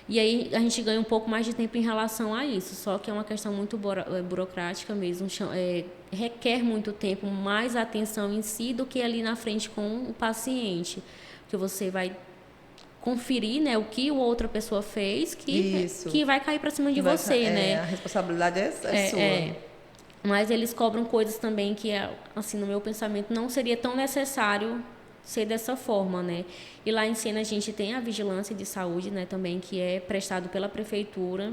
E aí a gente ganha um pouco mais de tempo em relação a isso, só que é uma questão muito burocrática mesmo, requer muito tempo, mais atenção em si do que ali na frente com o paciente, porque você vai conferir, né, o que outra pessoa fez que vai cair para cima de você, né? A responsabilidade é sua. Mas eles cobram coisas também que, assim, no meu pensamento, não seria tão necessário ser dessa forma, né? E lá em Sena a gente tem a vigilância de saúde, né, também, que é prestado pela prefeitura.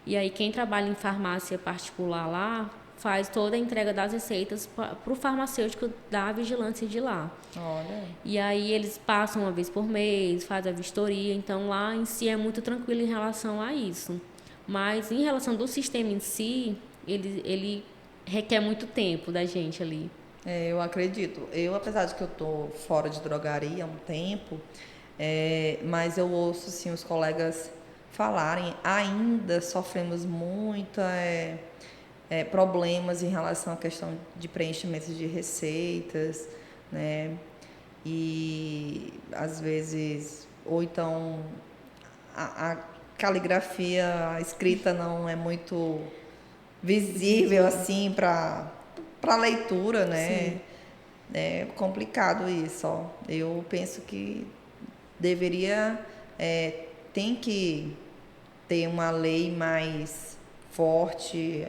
E aí quem trabalha em farmácia particular lá faz toda a entrega das receitas para o farmacêutico da vigilância de lá. Olha. E aí eles passam uma vez por mês, fazem a vistoria, então lá em si é muito tranquilo em relação a isso. Mas em relação do sistema em si, ele requer muito tempo da gente ali. Eu acredito. Eu, apesar de que eu tô fora de drogaria há um tempo, mas eu ouço assim, os colegas falarem, ainda sofremos muito problemas em relação à questão de preenchimento de receitas, né? E às vezes, ou então a caligrafia, a escrita não é muito visível assim para leitura, né? Sim. É complicado isso, ó. Eu penso que deveria, tem que ter uma lei mais forte,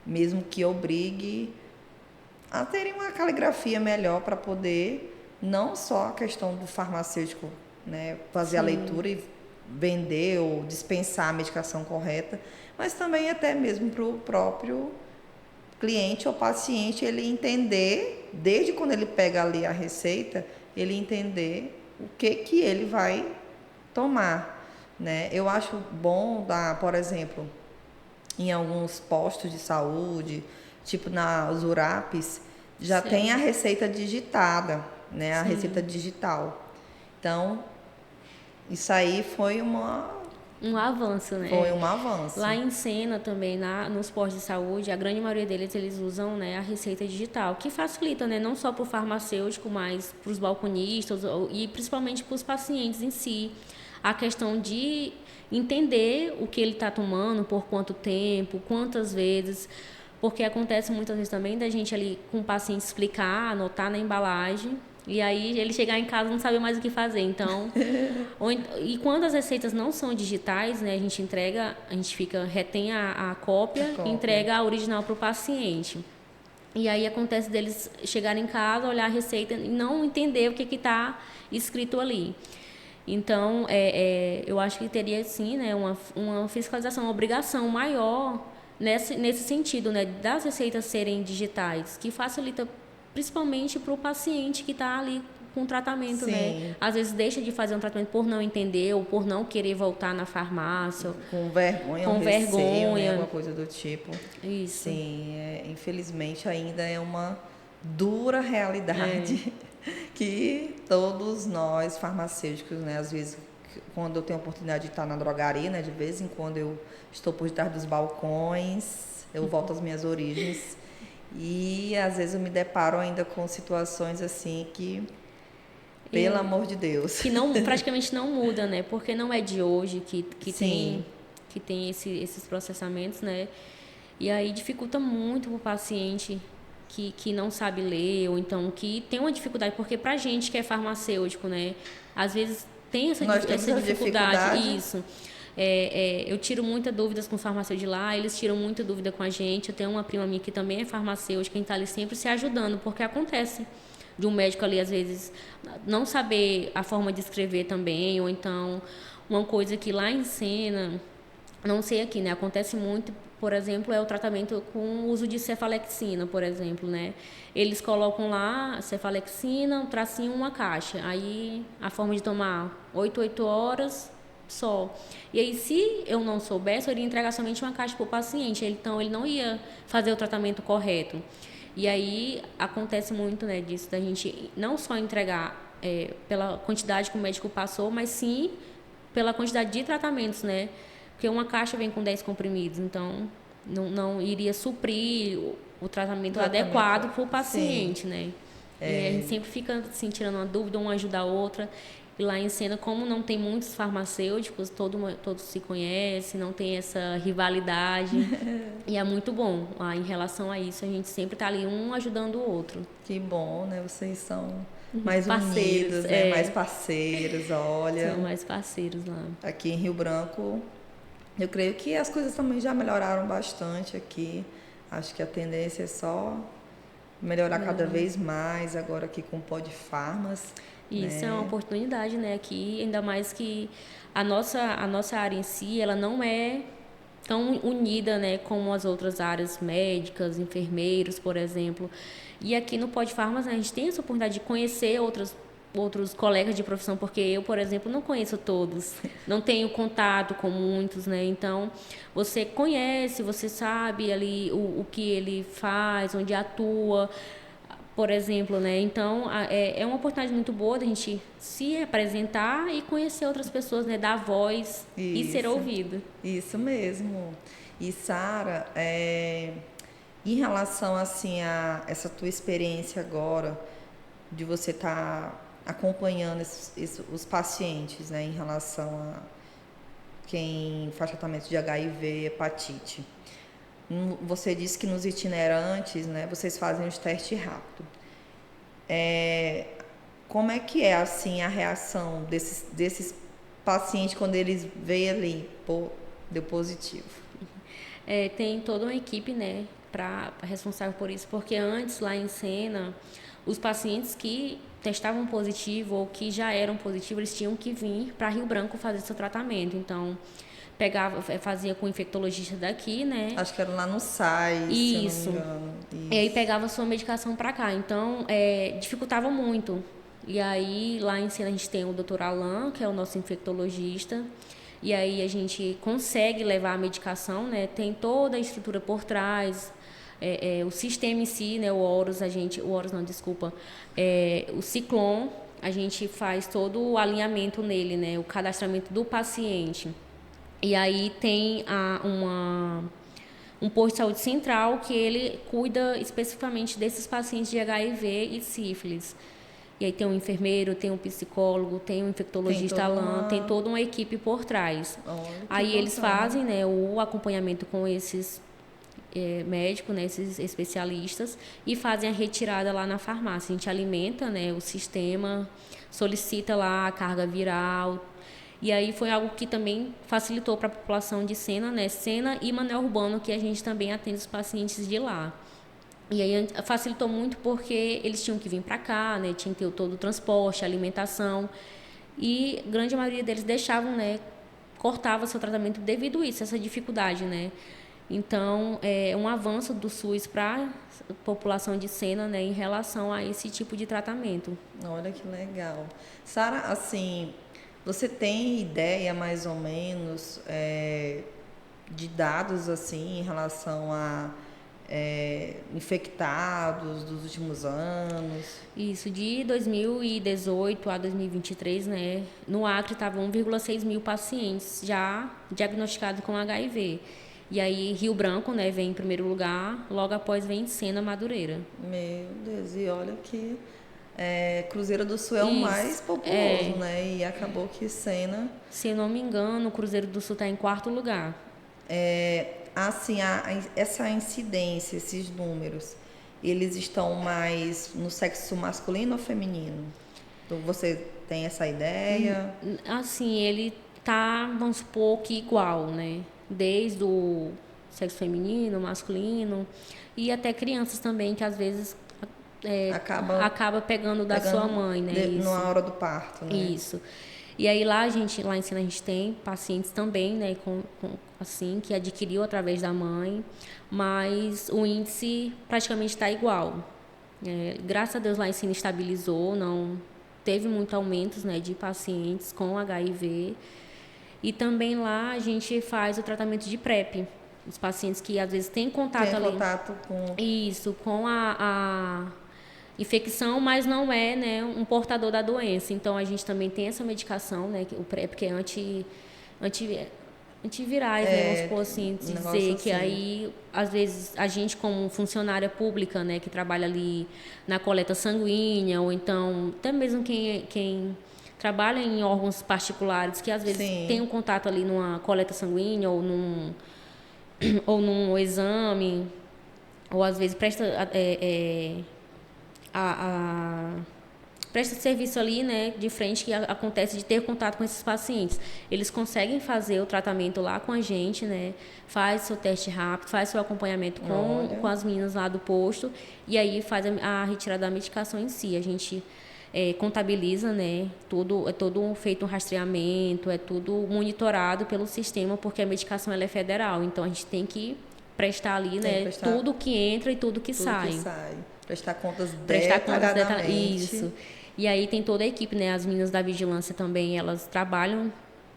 mesmo que obrigue a terem uma caligrafia melhor para poder, não só a questão do farmacêutico, né, fazer a leitura e vender ou dispensar a medicação correta, mas também até mesmo para o próprio cliente ou paciente ele entender, desde quando ele pega ali a receita, ele entender o que ele vai tomar, né? Eu acho bom dar, por exemplo, em alguns postos de saúde, tipo nas URAPs, já Sim. tem a receita digitada, né? A receita digital. Então, isso aí foi um avanço, né? Foi um avanço. Lá em Sena também, nos postos de saúde, a grande maioria deles, eles usam, né, a receita digital, que facilita, né, não só para o farmacêutico, mas para os balconistas e principalmente para os pacientes em si. A questão de entender o que ele está tomando, por quanto tempo, quantas vezes, porque acontece muitas vezes também da gente ali com o paciente explicar, anotar na embalagem, e aí ele chegar em casa e não saber mais o que fazer. Então, e quando as receitas não são digitais, né, a gente entrega, retém a cópia e entrega a original para o paciente. E aí acontece deles chegarem em casa, olhar a receita e não entender o que está escrito ali. Então, eu acho que teria, sim, né, uma fiscalização, uma obrigação maior nesse sentido, né, das receitas serem digitais, que facilita principalmente para o paciente que está ali com tratamento, né? Às vezes deixa de fazer um tratamento por não entender ou por não querer voltar na farmácia. Com vergonha, receio, né? Alguma coisa do tipo. Isso. Sim, infelizmente ainda é uma dura realidade que todos nós farmacêuticos, né? Às vezes, quando eu tenho a oportunidade de estar na drogaria, né? De vez em quando eu estou por detrás dos balcões, eu volto às minhas origens. E às vezes eu me deparo ainda com situações assim que, pelo amor de Deus. Que praticamente não muda, né? Porque não é de hoje que tem esses processamentos, né? E aí dificulta muito para o paciente que não sabe ler, ou então que tem uma dificuldade, porque pra gente que é farmacêutico, né? Às vezes tem essa dificuldade. Isso. Eu tiro muitas dúvidas com o farmacêutico de lá, eles tiram muita dúvida com a gente. Eu tenho uma prima minha que também é farmacêutica, quem está ali sempre se ajudando, porque acontece de um médico ali, às vezes, não saber a forma de escrever também, ou então uma coisa que lá em Sena, não sei aqui, né, acontece muito, por exemplo, é o tratamento com o uso de cefalexina, por exemplo, né? Eles colocam lá cefalexina, um tracinho, uma caixa, aí a forma de tomar 8 horas só. E aí, se eu não soubesse, eu iria entregar somente uma caixa para o paciente, então ele não ia fazer o tratamento correto. E aí acontece muito, né, disso, da gente não só entregar pela quantidade que o médico passou, mas sim pela quantidade de tratamentos, né? Porque uma caixa vem com 10 comprimidos, então não iria suprir o tratamento adequado para o paciente, né? E a gente sempre fica assim, tirando uma dúvida, uma ajuda a outra. E lá em Sena, como não tem muitos farmacêuticos, todos se conhecem, não tem essa rivalidade. E é muito bom. Lá, em relação a isso, a gente sempre está ali um ajudando o outro. Que bom, né? Vocês são mais Parceiros, unidos, né? Mais parceiros, olha. São mais parceiros lá. Aqui em Rio Branco, eu creio que as coisas também já melhoraram bastante aqui. Acho que a tendência é só melhorar cada vez mais agora aqui com o Podfarmas. Isso né? é uma oportunidade, né? Aqui, ainda mais que a nossa área em si, ela não é tão unida, né, como as outras áreas médicas, enfermeiros, por exemplo. E aqui no Podfarmas, né, a gente tem essa oportunidade de conhecer outros colegas de profissão, porque eu, por exemplo, não conheço todos, não tenho contato com muitos, né? Então, você conhece, você sabe ali o que ele faz, onde atua, por exemplo, né? Então, é uma oportunidade muito boa da gente se apresentar e conhecer outras pessoas, né? Dar voz e ser ouvido. Isso mesmo. E Sara, em relação assim a essa tua experiência agora de você estar acompanhando os pacientes, né, em relação a quem faz tratamento de HIV, hepatite. Você disse que nos itinerantes, né, vocês fazem os testes rápido. Como é que é assim a reação desses pacientes quando eles veem ali, pô, deu positivo? Tem toda uma equipe, né, responsável por isso, porque antes lá em Sena, os pacientes que testavam positivo ou que já eram positivos, eles tinham que vir para Rio Branco fazer seu tratamento. Então, fazia com o infectologista daqui, né? Acho que era lá no SAI, Isso. se eu não me engano. Isso. E aí pegava sua medicação para cá. Então, dificultava muito. E aí, lá em Sena, a gente tem o Dr. Alain, que é o nosso infectologista. E aí a gente consegue levar a medicação, né? Tem toda a estrutura por trás, o sistema em si, né? O Ciclone, a gente faz todo o alinhamento nele, né? O cadastramento do paciente. E aí tem um posto de saúde central que ele cuida especificamente desses pacientes de HIV e sífilis. E aí tem um enfermeiro, tem um psicólogo, tem um infectologista Alain, tem toda uma equipe por trás. Aí eles fazem, né, o acompanhamento com esses médicos, né, esses especialistas, e fazem a retirada lá na farmácia. A gente alimenta, né, o sistema, solicita lá a carga viral. E aí foi algo que também facilitou para a população de Sena, né, Sena e Manuel Urbano, que a gente também atende os pacientes de lá. E aí facilitou muito porque eles tinham que vir para cá, né? Tinha que ter todo o transporte, alimentação. E a grande maioria deles deixavam, né? Cortava seu tratamento devido a isso, essa dificuldade, né? Então, é um avanço do SUS para a população de Sena, né? Em relação a esse tipo de tratamento. Olha que legal. Sara, assim, você tem ideia mais ou menos de dados assim em relação a infectados dos últimos anos? Isso, de 2018 a 2023, né, no Acre estavam 1,6 mil pacientes já diagnosticados com HIV. E aí Rio Branco, né, vem em primeiro lugar, logo após vem Sena, Madureira. Meu Deus, e olha que Cruzeiro do Sul é o mais populoso, né? E acabou que Sena... Se eu não me engano, o Cruzeiro do Sul está em quarto lugar. Assim, essa incidência, esses números, eles estão mais no sexo masculino ou feminino? Então, você tem essa ideia? Assim, ele tá, vamos supor que igual, né? Desde o sexo feminino, masculino e até crianças também, que às vezes acaba pegando da sua mãe, né? Na hora do parto, né? Isso. E aí lá em Sena a gente tem pacientes também, né, assim, que adquiriu através da mãe, mas o índice praticamente está igual. Graças a Deus lá em Sena estabilizou, não teve muito aumentos, né, de pacientes com HIV. E também lá a gente faz o tratamento de PrEP. Os pacientes que às vezes têm contato com... Isso, com a infecção, mas não é, né, um portador da doença. Então a gente também tem essa medicação, né, o PrEP, que é antivirais, né? Vamos supor assim, Um dizer negócio que assim. aí, às vezes, a gente como funcionária pública, né, que trabalha ali na coleta sanguínea, ou então, até mesmo quem trabalha em órgãos particulares, que às vezes tem Sim. um contato ali numa coleta sanguínea ou num exame, ou às vezes presta a presta serviço ali, né, de frente que acontece de ter contato com esses pacientes. Eles conseguem fazer o tratamento lá com a gente, né, faz seu teste rápido, faz seu acompanhamento com Olha. as meninas lá do posto e aí faz a retirada da medicação em si. A gente contabiliza, né, tudo, é todo feito um rastreamento, é tudo monitorado pelo sistema, porque a medicação ela é federal, então a gente tem que prestar ali, Tem que né, prestar tudo que entra e tudo que tudo que sai. sai. Prestar contas Prestar contas detalhadamente. isso. E aí tem toda a equipe, né? As meninas da vigilância também, elas trabalham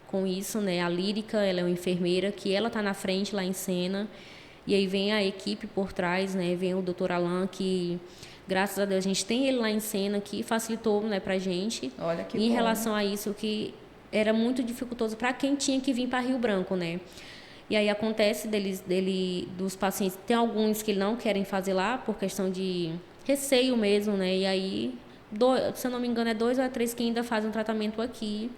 com isso, né? A Lírica, ela é uma enfermeira que ela tá na frente lá em cena. E aí vem a equipe por trás, né? Vem o Dr. Alan que graças a Deus a gente tem ele lá em cena que facilitou, né, pra gente. Olha que Em bom. relação a isso que era muito dificultoso para quem tinha que vir para Rio Branco, né? E aí acontece dos pacientes, tem alguns que não querem fazer lá por questão de receio mesmo, né? E aí, se eu não me engano, é 2 ou 3 que ainda fazem um tratamento aqui.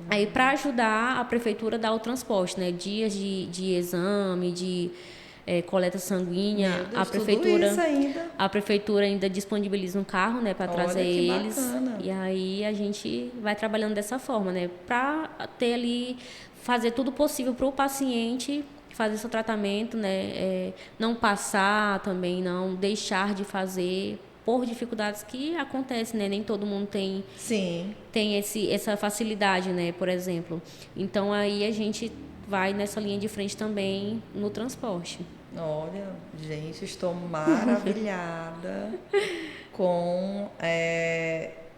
Aí, para ajudar, a prefeitura dá o transporte, né? Dias de exame, de coleta sanguínea, Meu Deus, tudo isso ainda. a prefeitura ainda disponibiliza um carro, né, para trazer Olha que eles. bacana. E aí a gente vai trabalhando dessa forma, né, para ter ali fazer tudo possível para o paciente fazer seu tratamento, né, não passar também, não deixar de fazer por dificuldades que acontecem, né? Nem todo mundo Sim. tem essa facilidade, né? Por exemplo. Então aí a gente vai nessa linha de frente também no transporte. Olha, gente, estou maravilhada com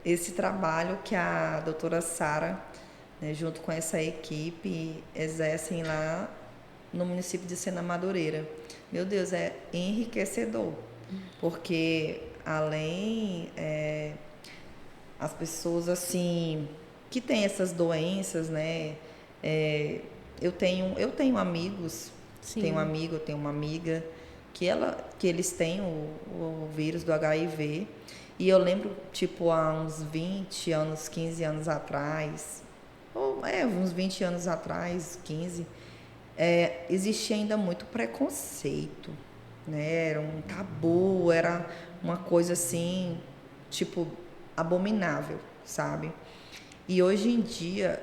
esse trabalho que a doutora Sara, né, junto com essa equipe, exercem lá no município de Sena Madureira. Meu Deus, é enriquecedor, porque além as pessoas assim que têm essas doenças, né? Eu tenho amigos, Sim. tenho um amigo, eu tenho uma amiga que eles têm o vírus do HIV. E eu lembro, tipo, há uns 20 anos, 15 anos atrás, ou uns 20 anos atrás, 15, existia ainda muito preconceito, né? Era um tabu, era uma coisa assim, tipo, abominável, sabe? E hoje em dia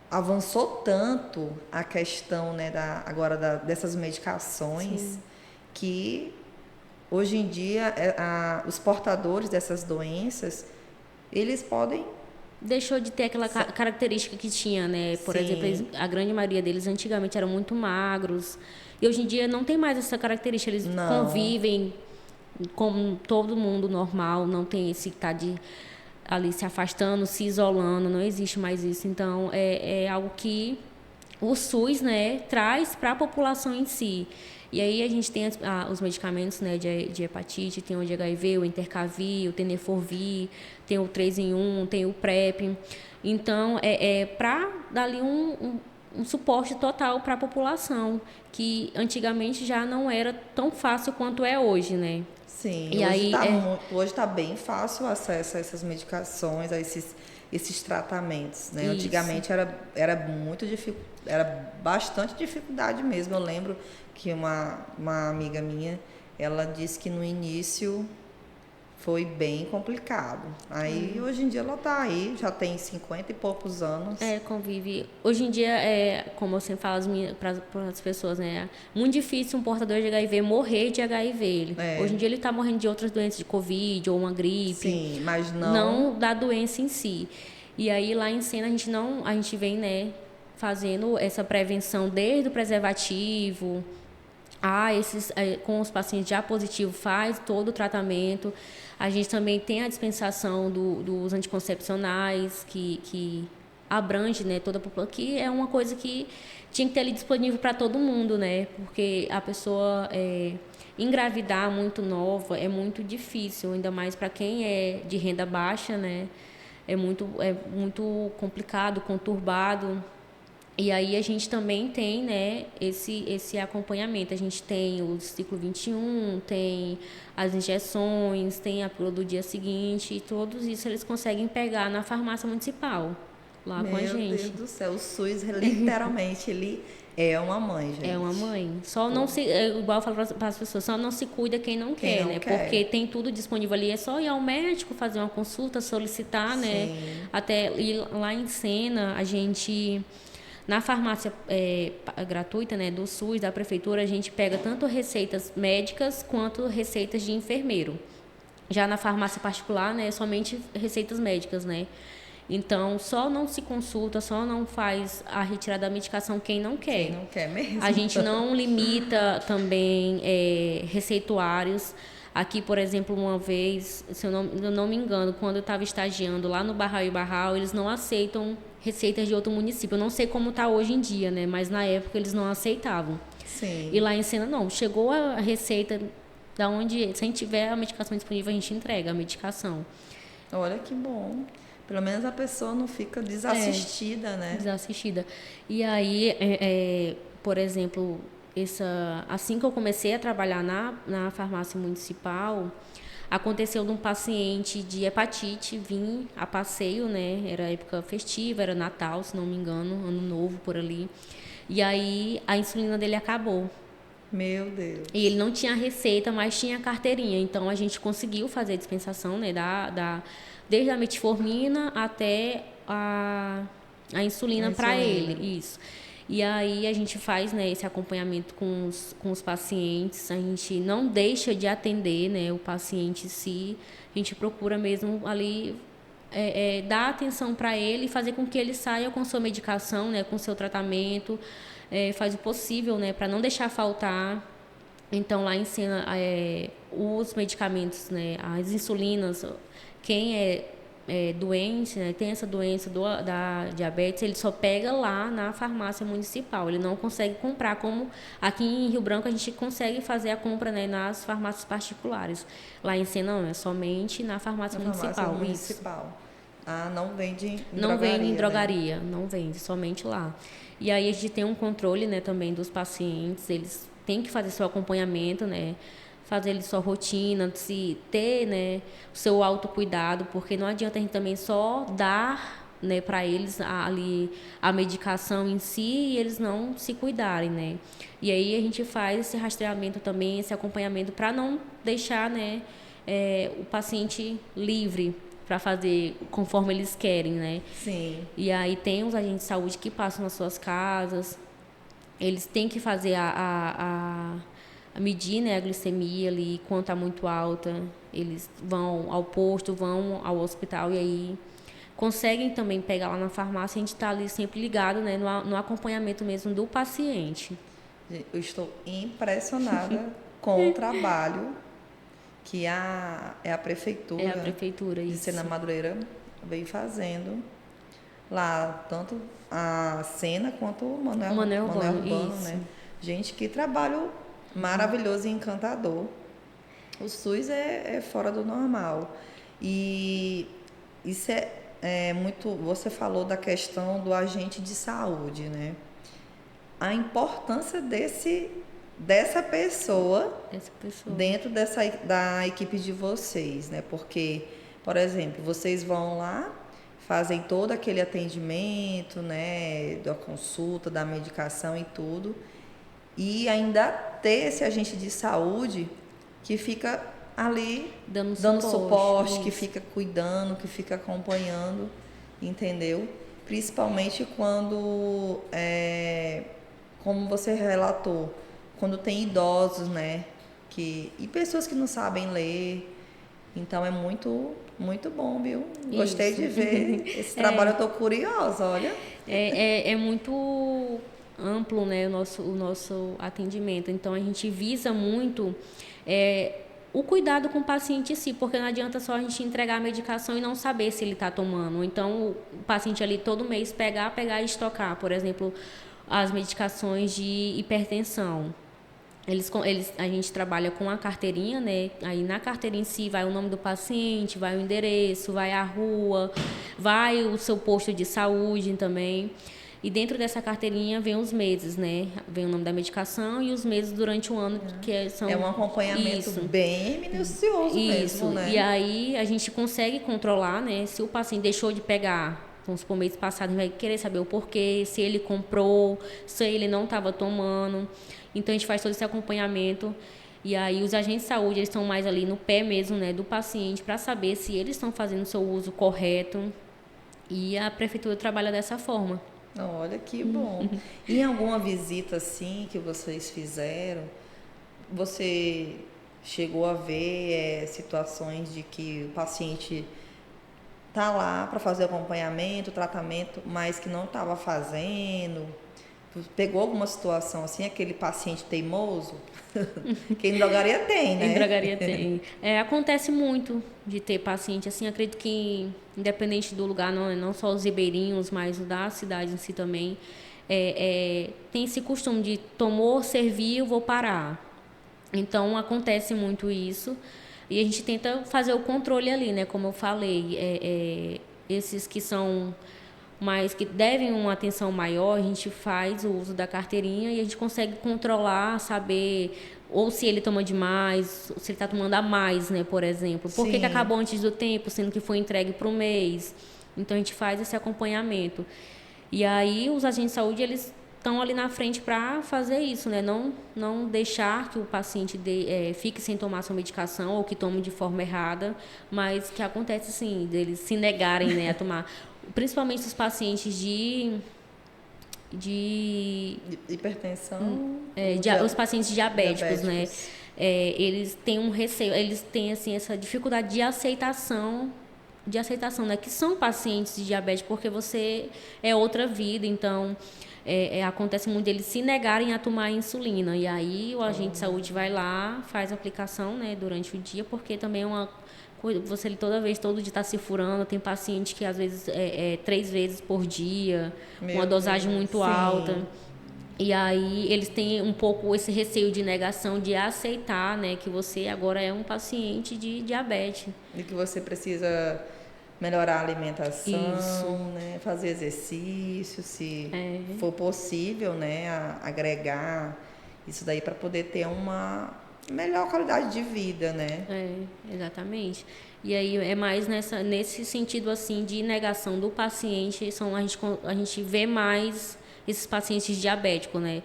avançou tanto a questão, né, dessas medicações. Sim. Que hoje em dia os portadores dessas doenças, eles podem deixou de ter aquela característica que tinha, né? Por Sim. exemplo, a grande maioria deles antigamente eram muito magros. E hoje em dia não tem mais essa característica. Eles convivem como todo mundo normal, não tem esse que tá ali se afastando, se isolando, não existe mais isso. Então, é algo que o SUS, né, traz para a população em si. E aí a gente tem os medicamentos, né, de hepatite, tem o de HIV, o Intercavir, o Tenofovir, tem o 3 em 1, tem o PrEP. Então, para dar ali um suporte total para a população, que antigamente já não era tão fácil quanto é hoje, né? Sim, e hoje está bem fácil o acesso a essas medicações, a esses tratamentos, né? Antigamente era muito difícil, era bastante dificuldade mesmo. Eu lembro que uma amiga minha, ela disse que no início foi bem complicado. Aí hoje em dia ela tá aí, já tem 50 e poucos anos. Convive. Hoje em dia, como eu sempre falo para as pessoas, né? É muito difícil um portador de HIV morrer de HIV. Hoje em dia ele está morrendo de outras doenças, de Covid ou uma gripe. Sim, mas não da doença em si. E aí lá em Sena a gente vem, né, fazendo essa prevenção desde o preservativo. Com os pacientes já positivos, faz todo o tratamento. A gente também tem a dispensação dos anticoncepcionais, que abrange, né, toda a população, que é uma coisa que tinha que ter ali disponível para todo mundo, né? Porque a pessoa engravidar muito nova é muito difícil, ainda mais para quem é de renda baixa, né? É muito complicado, conturbado. E aí a gente também tem, né, esse acompanhamento. A gente tem o ciclo 21, tem as injeções, tem a pílula do dia seguinte, e todos isso eles conseguem pegar na farmácia municipal, lá com a Meu Deus gente. do céu, o SUS, literalmente, ele é uma mãe, gente. É uma mãe. Só Pô. não se, igual eu falo para as pessoas, só não se cuida quem não Quem quer, não né? quer. Porque tem tudo disponível ali, é só ir ao médico, fazer uma consulta, solicitar, né? Sim. Até ir lá em Sena, a gente na farmácia gratuita, né, do SUS, da prefeitura, a gente pega tanto receitas médicas quanto receitas de enfermeiro. Já na farmácia particular, né, somente receitas médicas, né? Então, só não se consulta, só não faz a retirada da medicação quem não quer. Quem não quer mesmo. A gente não limita também receituários. Aqui, por exemplo, uma vez, se eu não me engano, quando eu estava estagiando lá no Barral e Barral, eles não aceitam receitas de outro município. Eu não sei como está hoje em dia, né? Mas na época eles não aceitavam. Sim. E lá em Sena, não. Chegou a receita da onde, se a gente tiver a medicação disponível, a gente entrega a medicação. Olha que bom. Pelo menos a pessoa não fica desassistida, né? Desassistida. E aí, por exemplo, assim que eu comecei a trabalhar na farmácia municipal, aconteceu de um paciente de hepatite vir a passeio, né? Era época festiva, era Natal, se não me engano, Ano Novo por ali. E aí a insulina dele acabou. Meu Deus. E ele não tinha receita, mas tinha carteirinha. Então a gente conseguiu fazer a dispensação, né? Desde a metformina até a insulina para ele. Isso. E aí a gente faz, né, esse acompanhamento com os pacientes. A gente não deixa de atender, né, o paciente em si. A gente procura mesmo ali dar atenção para ele e fazer com que ele saia com sua medicação, né, com seu tratamento. Faz o possível, né, para não deixar faltar. Então, lá ensina os medicamentos, né, as insulinas. Quem é doente, né, tem essa doença da diabetes, ele só pega lá na farmácia municipal. Ele não consegue comprar, como aqui em Rio Branco a gente consegue fazer a compra, né, nas farmácias particulares. Lá em Sena não, é somente na farmácia municipal. Farmácia municipal. Ah, não vende em não drogaria, vende em drogaria, né? não vende, somente lá. E aí a gente tem um controle, né, também dos pacientes, eles têm que fazer seu acompanhamento, né, fazer ali sua rotina, se ter, né, o seu autocuidado, porque não adianta a gente também só dar, né, para eles ali a medicação em si e eles não se cuidarem, né. E aí a gente faz esse rastreamento também, esse acompanhamento para não deixar, né, o paciente livre para fazer conforme eles querem, né? Sim. E aí tem os agentes de saúde que passam nas suas casas, eles têm que fazer a medir, né, a glicemia ali, quando está muito alta, eles vão ao posto, vão ao hospital e aí conseguem também pegar lá na farmácia. A gente está ali sempre ligado, né, no acompanhamento mesmo do paciente. Eu estou impressionada com o trabalho que é a prefeitura, de Sena Madureira vem fazendo lá, tanto a Sena quanto o Manuel Urbano, né? Gente, que trabalho maravilhoso e encantador. O SUS é fora do normal. E isso é muito... Você falou da questão do agente de saúde, né? A importância dessa pessoa dentro da equipe de vocês, né? Porque, por exemplo, vocês vão lá, fazem todo aquele atendimento, né? Da consulta, da medicação e tudo. E ainda ter esse agente de saúde que fica ali dando suporte, que fica cuidando, que fica acompanhando, entendeu? Principalmente quando, como você relatou, quando tem idosos, né? E pessoas que não sabem ler. Então é muito, muito bom, viu? Gostei de ver esse trabalho, eu tô curiosa, olha. É muito amplo, né, o nosso atendimento. Então a gente visa muito o cuidado com o paciente em si, porque não adianta só a gente entregar a medicação e não saber se ele está tomando. Então o paciente ali todo mês pegar e estocar, por exemplo, as medicações de hipertensão. A gente trabalha com a carteirinha, né? Aí na carteirinha em si vai o nome do paciente, vai o endereço, vai a rua, vai o seu posto de saúde também. E dentro dessa carteirinha vem os meses, né? Vem o nome da medicação e os meses durante o ano, são... É um acompanhamento bem minucioso mesmo, né? E aí a gente consegue controlar, né? Se o paciente deixou de pegar, vamos supor, mês passado, a gente vai querer saber o porquê, se ele comprou, se ele não estava tomando. Então a gente faz todo esse acompanhamento. E aí os agentes de saúde, eles estão mais ali no pé mesmo, né, do paciente, para saber se eles estão fazendo o seu uso correto. E a prefeitura trabalha dessa forma. Olha que bom. E em alguma visita assim que vocês fizeram, você chegou a ver situações de que o paciente tá lá para fazer acompanhamento, tratamento, mas que não estava fazendo? Pegou alguma situação assim, aquele paciente teimoso? Que em drogaria tem, né? Em drogaria tem. Acontece muito de ter paciente, assim, acredito que independente do lugar, não só os ribeirinhos, mas da cidade em si também, tem esse costume de tomou, serviu, vou parar. Então acontece muito isso e a gente tenta fazer o controle ali, né? Como eu falei, esses que são mais que devem uma atenção maior, a gente faz o uso da carteirinha e a gente consegue controlar, saber ou se ele toma demais, ou se ele está tomando a mais, né, por exemplo. Por que acabou antes do tempo, sendo que foi entregue para o mês? Então a gente faz esse acompanhamento. E aí os agentes de saúde, eles estão ali na frente para fazer isso, né? Não deixar que o paciente fique sem tomar sua medicação ou que tome de forma errada, mas que acontece sim, deles se negarem, né, a tomar. Principalmente os pacientes de hipertensão, os pacientes diabéticos, né? Eles têm um receio, eles têm assim essa dificuldade de aceitação, né? Que são pacientes de diabetes, porque você é outra vida, então acontece muito deles se negarem a tomar insulina. E aí o agente de saúde vai lá, faz a aplicação, né, durante o dia, porque também é uma você todo dia está se furando. Tem paciente que às vezes 3 vezes por dia, uma dosagem muito alta. E aí eles têm um pouco esse receio de negação, de aceitar, né, que você agora é um paciente de diabetes. E que você precisa melhorar a alimentação, Isso. né, fazer exercício, se for possível, né, agregar isso daí para poder ter uma melhor qualidade de vida, né? Exatamente. E aí é mais nesse sentido assim de negação do paciente, a gente vê mais esses pacientes diabéticos, né?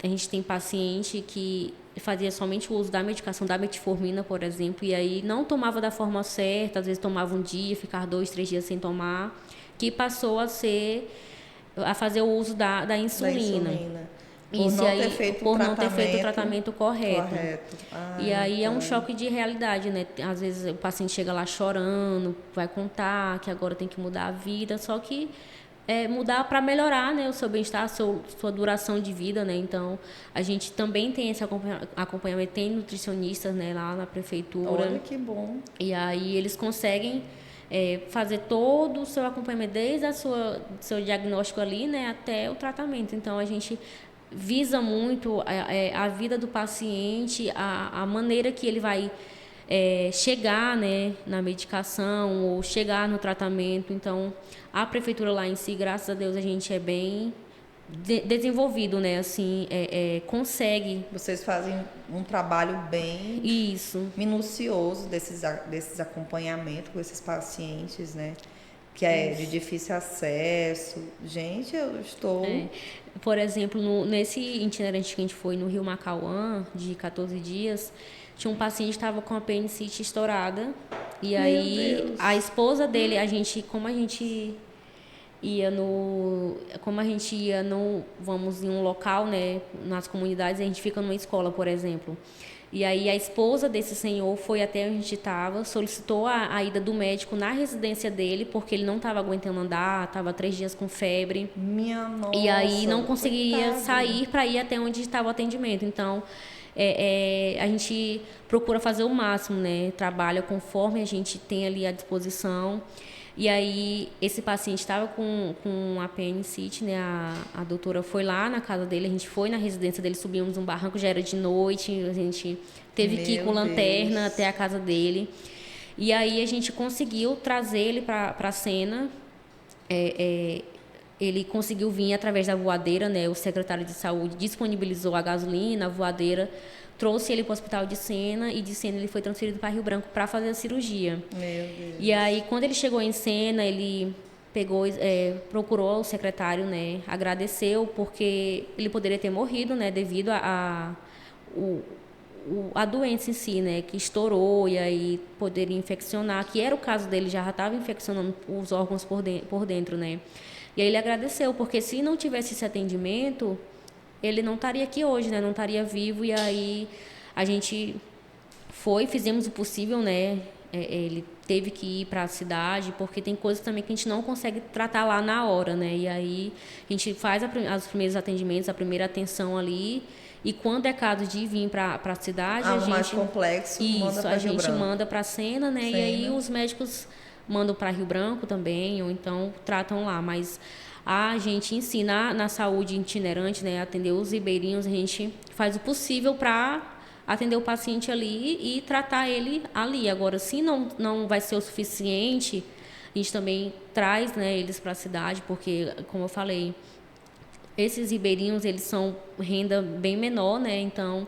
A gente tem paciente que fazia somente o uso da medicação da metformina, por exemplo, e aí não tomava da forma certa, às vezes tomava um dia, ficava 2, 3 dias sem tomar, que passou a fazer o uso da insulina. Por não ter feito o tratamento correto. E aí é um choque de realidade, né? Às vezes o paciente chega lá chorando, vai contar que agora tem que mudar a vida, só que mudar para melhorar, né, o seu bem-estar, sua duração de vida, né? Então a gente também tem esse acompanhamento, tem nutricionistas, né, lá na prefeitura. Olha que bom. E aí eles conseguem fazer todo o seu acompanhamento, desde seu diagnóstico ali, né, até o tratamento. Então a gente visa muito a vida do paciente, a maneira que ele vai chegar, né, na medicação ou chegar no tratamento. Então, a prefeitura lá em si, graças a Deus, a gente é bem desenvolvido, né, assim, consegue. Vocês fazem um trabalho bem minucioso desses acompanhamentos com esses pacientes, né? Que é de difícil acesso. Gente, eu estou... Por exemplo, nesse itinerante que a gente foi no Rio Macauã, de 14 dias, tinha um paciente que estava com a apendicite estourada. E aí, a esposa dele, como a gente ia vamos em um local, né, nas comunidades, a gente fica numa escola, por exemplo. E aí a esposa desse senhor foi até onde a gente estava, solicitou a ida do médico na residência dele, porque ele não estava aguentando andar, estava 3 dias com febre. Minha nossa, e aí não conseguia coitado. sair para ir até onde estava o atendimento. Então, a gente procura fazer o máximo, né? Trabalha conforme a gente tem ali à disposição. E aí, esse paciente estava com apendicite, né? A doutora foi lá na casa dele, a gente foi na residência dele, subimos um barranco, já era de noite, a gente teve que ir com lanterna até a casa dele. E aí, a gente conseguiu trazer ele para a cena. ele conseguiu vir através da voadeira, né? O secretário de saúde disponibilizou a gasolina, a voadeira, trouxe ele para o hospital de Sena e de Sena ele foi transferido para Rio Branco para fazer a cirurgia. Meu Deus. E aí, quando ele chegou em Sena, ele pegou, procurou o secretário, né? Agradeceu porque ele poderia ter morrido, né? Devido a doença em si, né, que estourou e aí poderia infeccionar, que era o caso dele, já estava infeccionando os órgãos por dentro, né. E aí ele agradeceu, porque se não tivesse esse atendimento, ele não estaria aqui hoje, né, não estaria vivo, e aí a gente fizemos o possível, né, ele teve que ir para a cidade, porque tem coisas também que a gente não consegue tratar lá na hora, né, e aí a gente faz os primeiros atendimentos, a primeira atenção ali. E quando é caso de vir para a cidade, a gente mais complexo, isso, a gente manda para Sena, né? Sena. E aí os médicos mandam para Rio Branco também, ou então tratam lá. Mas a gente ensina na saúde itinerante, né? Atender os ribeirinhos, a gente faz o possível para atender o paciente ali e tratar ele ali. Agora, se não vai ser o suficiente, a gente também traz, né, eles para a cidade, porque, como eu falei, esses ribeirinhos, eles são renda bem menor, né? Então,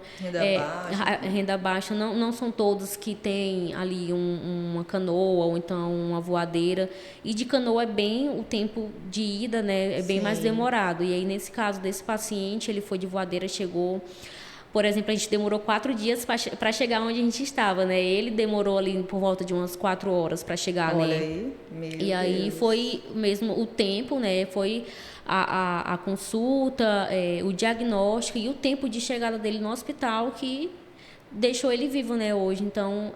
renda baixa. Não são todos que têm ali uma canoa ou então uma voadeira. E de canoa é bem o tempo de ida, né? É bem mais demorado. E aí, nesse caso desse paciente, ele foi de voadeira, chegou... Por exemplo, a gente demorou 4 dias para chegar onde a gente estava, né? Ele demorou ali por volta de umas 4 horas para chegar, Olha né? Aí, meu e aí Deus. foi mesmo o tempo, né? Foi a consulta, o diagnóstico e o tempo de chegada dele no hospital que deixou ele vivo, né? Hoje. Então,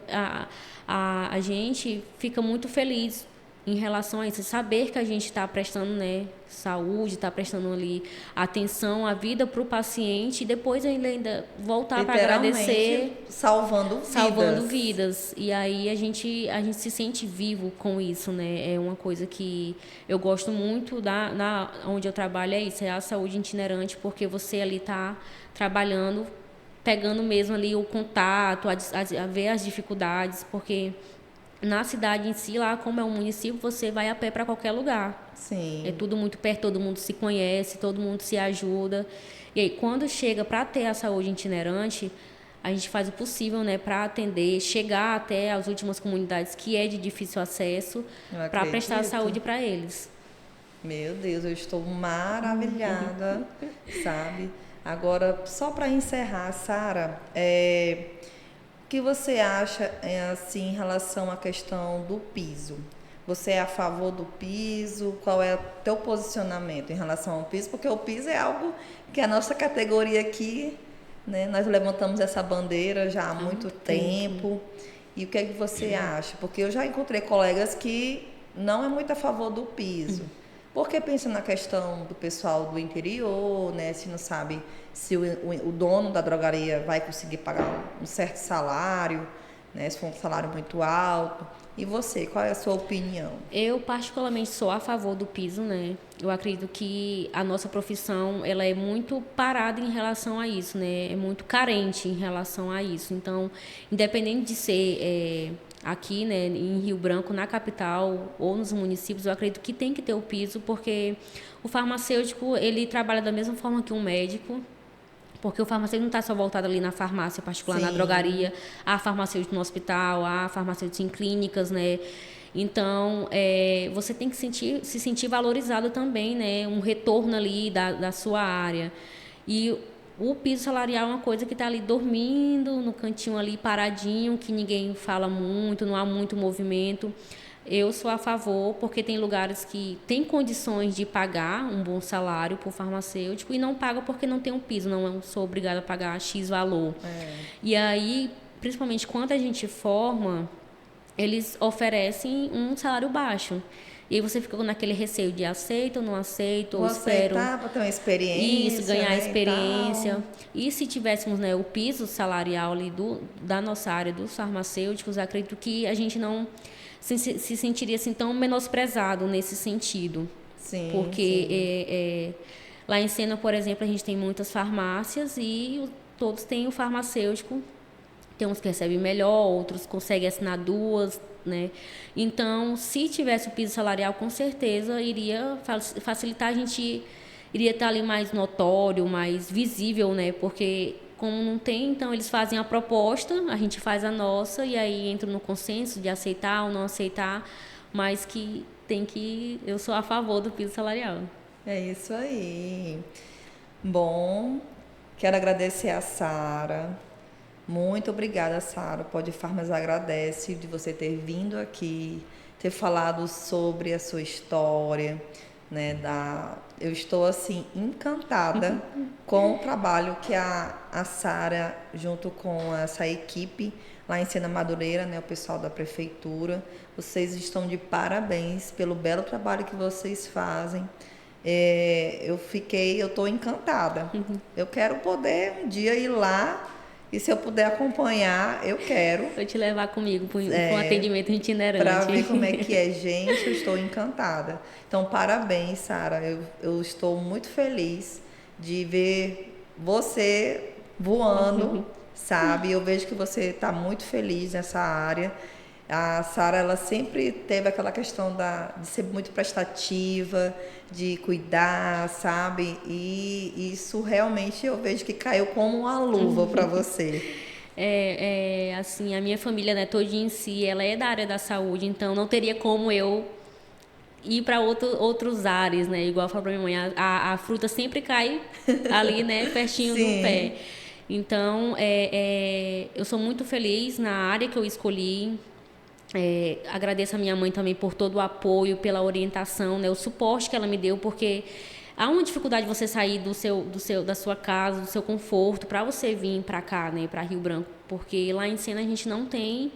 a gente fica muito feliz em relação a isso, saber que a gente está prestando, né, saúde, está prestando ali atenção à vida para o paciente e depois ainda voltar para agradecer, salvando vidas. E aí a gente se sente vivo com isso, né? É uma coisa que eu gosto muito onde eu trabalho, é isso, é a saúde itinerante, porque você ali está trabalhando, pegando mesmo ali o contato, a ver as dificuldades, porque na cidade em si, lá como é um município, você vai a pé para qualquer lugar. Sim. É tudo muito perto, todo mundo se conhece, todo mundo se ajuda. E aí, quando chega para ter a saúde itinerante, a gente faz o possível, né, para atender, chegar até as últimas comunidades que é de difícil acesso, para prestar saúde para eles. Meu Deus, eu estou maravilhada, sabe? Agora, só para encerrar, Sara, o que você acha assim, em relação à questão do piso? Você é a favor do piso? Qual é o teu posicionamento em relação ao piso? Porque o piso é algo que a nossa categoria aqui, né, nós levantamos essa bandeira já há muito tempo. E o que é que você acha? Porque eu já encontrei colegas que não é muito a favor do piso. Porque pensa na questão do pessoal do interior, né? Se não sabe se o dono da drogaria vai conseguir pagar um certo salário, né? Se for um salário muito alto. E você, qual é a sua opinião? Eu particularmente sou a favor do piso, né? Eu acredito que a nossa profissão, ela é muito parada em relação a isso, né? É muito carente em relação a isso. Então, independente de ser aqui, né, em Rio Branco, na capital ou nos municípios, eu acredito que tem que ter o piso, porque o farmacêutico, ele trabalha da mesma forma que um médico, porque o farmacêutico não está só voltado ali na farmácia particular, na drogaria, há farmacêutico no hospital, há farmacêutico em clínicas, né? Então, você tem que se sentir valorizado também, né? Um retorno ali da sua área. E o piso salarial é uma coisa que está ali dormindo, no cantinho ali, paradinho, que ninguém fala muito, não há muito movimento. Eu sou a favor, porque tem lugares que têm condições de pagar um bom salário para o farmacêutico e não paga porque não tem um piso, não sou obrigada a pagar X valor. E aí, principalmente quando a gente forma, eles oferecem um salário baixo. E aí você fica naquele receio de aceito ou não aceito, ou espero... aceitar para ter uma experiência. Isso, ganhar né, experiência. E se tivéssemos, né, o piso salarial ali da nossa área dos farmacêuticos, acredito que a gente não se sentiria assim tão menosprezado nesse sentido. Sim, porque lá em Sena, por exemplo, a gente tem muitas farmácias e todos têm o farmacêutico Tem uns que recebem melhor, outros conseguem assinar 2, né? Então, se tivesse o piso salarial, com certeza iria facilitar, a gente iria estar ali mais notório, mais visível, né? Porque como não tem, então eles fazem a proposta, a gente faz a nossa e aí entra no consenso de aceitar ou não aceitar, mas que tem que... Eu sou a favor do piso salarial. É isso aí. Bom, quero agradecer a Sara. Muito obrigada, Sara. O Pod Farmas agradece de você ter vindo aqui, ter falado sobre a sua história, né? Eu estou assim encantada com o trabalho que a Sara, junto com essa equipe lá em Sena Madureira, né? O pessoal da prefeitura, vocês estão de parabéns pelo belo trabalho que vocês fazem. Eu estou encantada. Eu quero poder um dia ir lá. E se eu puder acompanhar, eu quero. Vou te levar comigo para um atendimento itinerante. Para ver como é que é, gente, eu estou encantada. Então, parabéns, Sara. Eu estou muito feliz de ver você voando, sabe? Eu vejo que você está muito feliz nessa área. A Sara, ela sempre teve aquela questão de ser muito prestativa, de cuidar, sabe? E isso realmente eu vejo que caiu como uma luva para você. Assim, a minha família, né, todinha em si, ela é da área da saúde, então não teria como eu ir para outros ares, né? Igual eu falo para minha mãe, a fruta sempre cai ali, né, pertinho do pé. Então, eu sou muito feliz na área que eu escolhi. Agradeço a minha mãe também por todo o apoio, pela orientação, né, o suporte que ela me deu, porque há uma dificuldade de você sair da sua casa, do seu conforto, para você vir para cá, né, para Rio Branco, porque lá em Sena a gente não tem,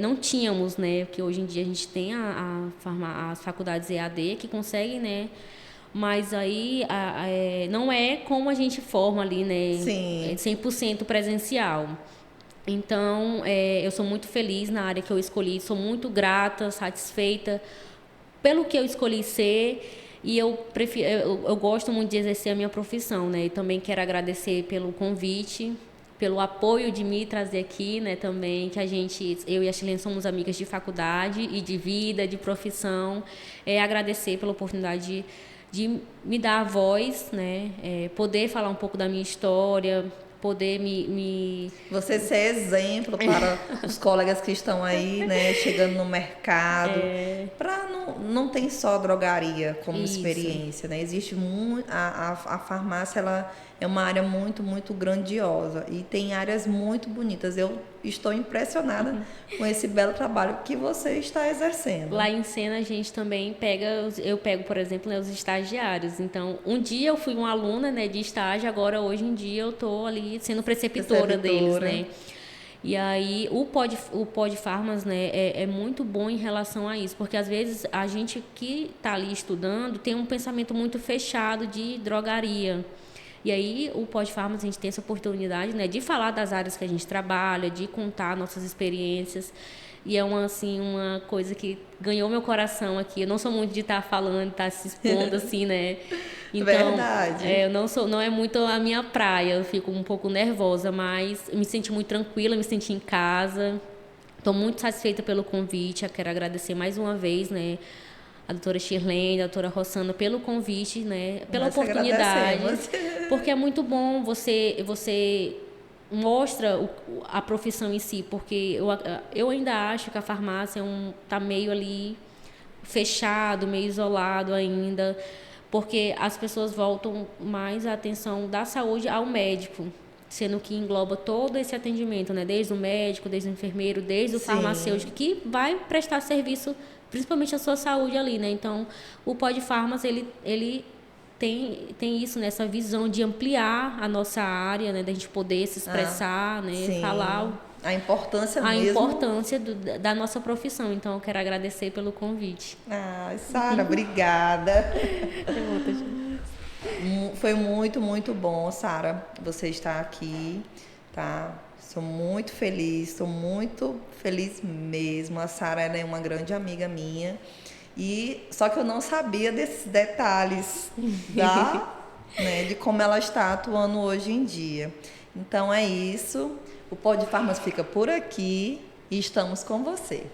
não tínhamos, né, porque hoje em dia a gente tem as faculdades EAD que conseguem, né, mas aí não é como a gente forma ali, né, 100% presencial. Então, eu sou muito feliz na área que eu escolhi, sou muito grata, satisfeita pelo que eu escolhi ser e eu gosto muito de exercer a minha profissão, né? E também quero agradecer pelo convite, pelo apoio de me trazer aqui, né? Também que eu e a Shirlene somos amigas de faculdade e de vida, de profissão. Agradecer pela oportunidade de me dar a voz, né? Poder falar um pouco da minha história, poder Você ser exemplo para os colegas que estão aí, né, chegando no mercado. Não tem só drogaria como experiência, né? Existe a farmácia, ela é uma área muito, muito grandiosa e tem áreas muito bonitas. Eu estou impressionada com esse belo trabalho que você está exercendo. Lá em Sena a gente também eu pego, por exemplo, né, os estagiários. Então, um dia eu fui uma aluna, né, de estágio, agora hoje em dia eu estou ali sendo preceptora deles, né? E aí o Pod Farmas, né, é muito bom em relação a isso, porque às vezes a gente que está ali estudando tem um pensamento muito fechado de drogaria. E aí, o Pod Farmas, a gente tem essa oportunidade, né, de falar das áreas que a gente trabalha, de contar nossas experiências. E é uma coisa que ganhou meu coração aqui. Eu não sou muito de estar falando, estar se expondo, assim, né? Então, verdade. Não é muito a minha praia. Eu fico um pouco nervosa, mas me senti muito tranquila, me senti em casa. Estou muito satisfeita pelo convite. Eu quero agradecer mais uma vez, né, a doutora Shirlene, a doutora Rossana, pelo convite, né, pela oportunidade, porque é muito bom você mostra a profissão em si, porque eu ainda acho que a farmácia tá meio ali fechado, meio isolado ainda, porque as pessoas voltam mais a atenção da saúde ao médico, sendo que engloba todo esse atendimento, né, desde o médico, desde o enfermeiro, desde o farmacêutico, que vai prestar serviço principalmente a sua saúde ali, né? Então, o Pod Farmas, ele tem isso, né? Essa visão de ampliar a nossa área, né? Da gente poder se expressar, né? Falar a importância da nossa profissão. Então, eu quero agradecer pelo convite. Sara, obrigada. Foi muito, muito bom, Sara, você estar aqui, tá? Sou muito feliz mesmo. A Sara é uma grande amiga minha. Só que eu não sabia desses detalhes né, de como ela está atuando hoje em dia. Então é isso. O Pod Farmas fica por aqui e estamos com você.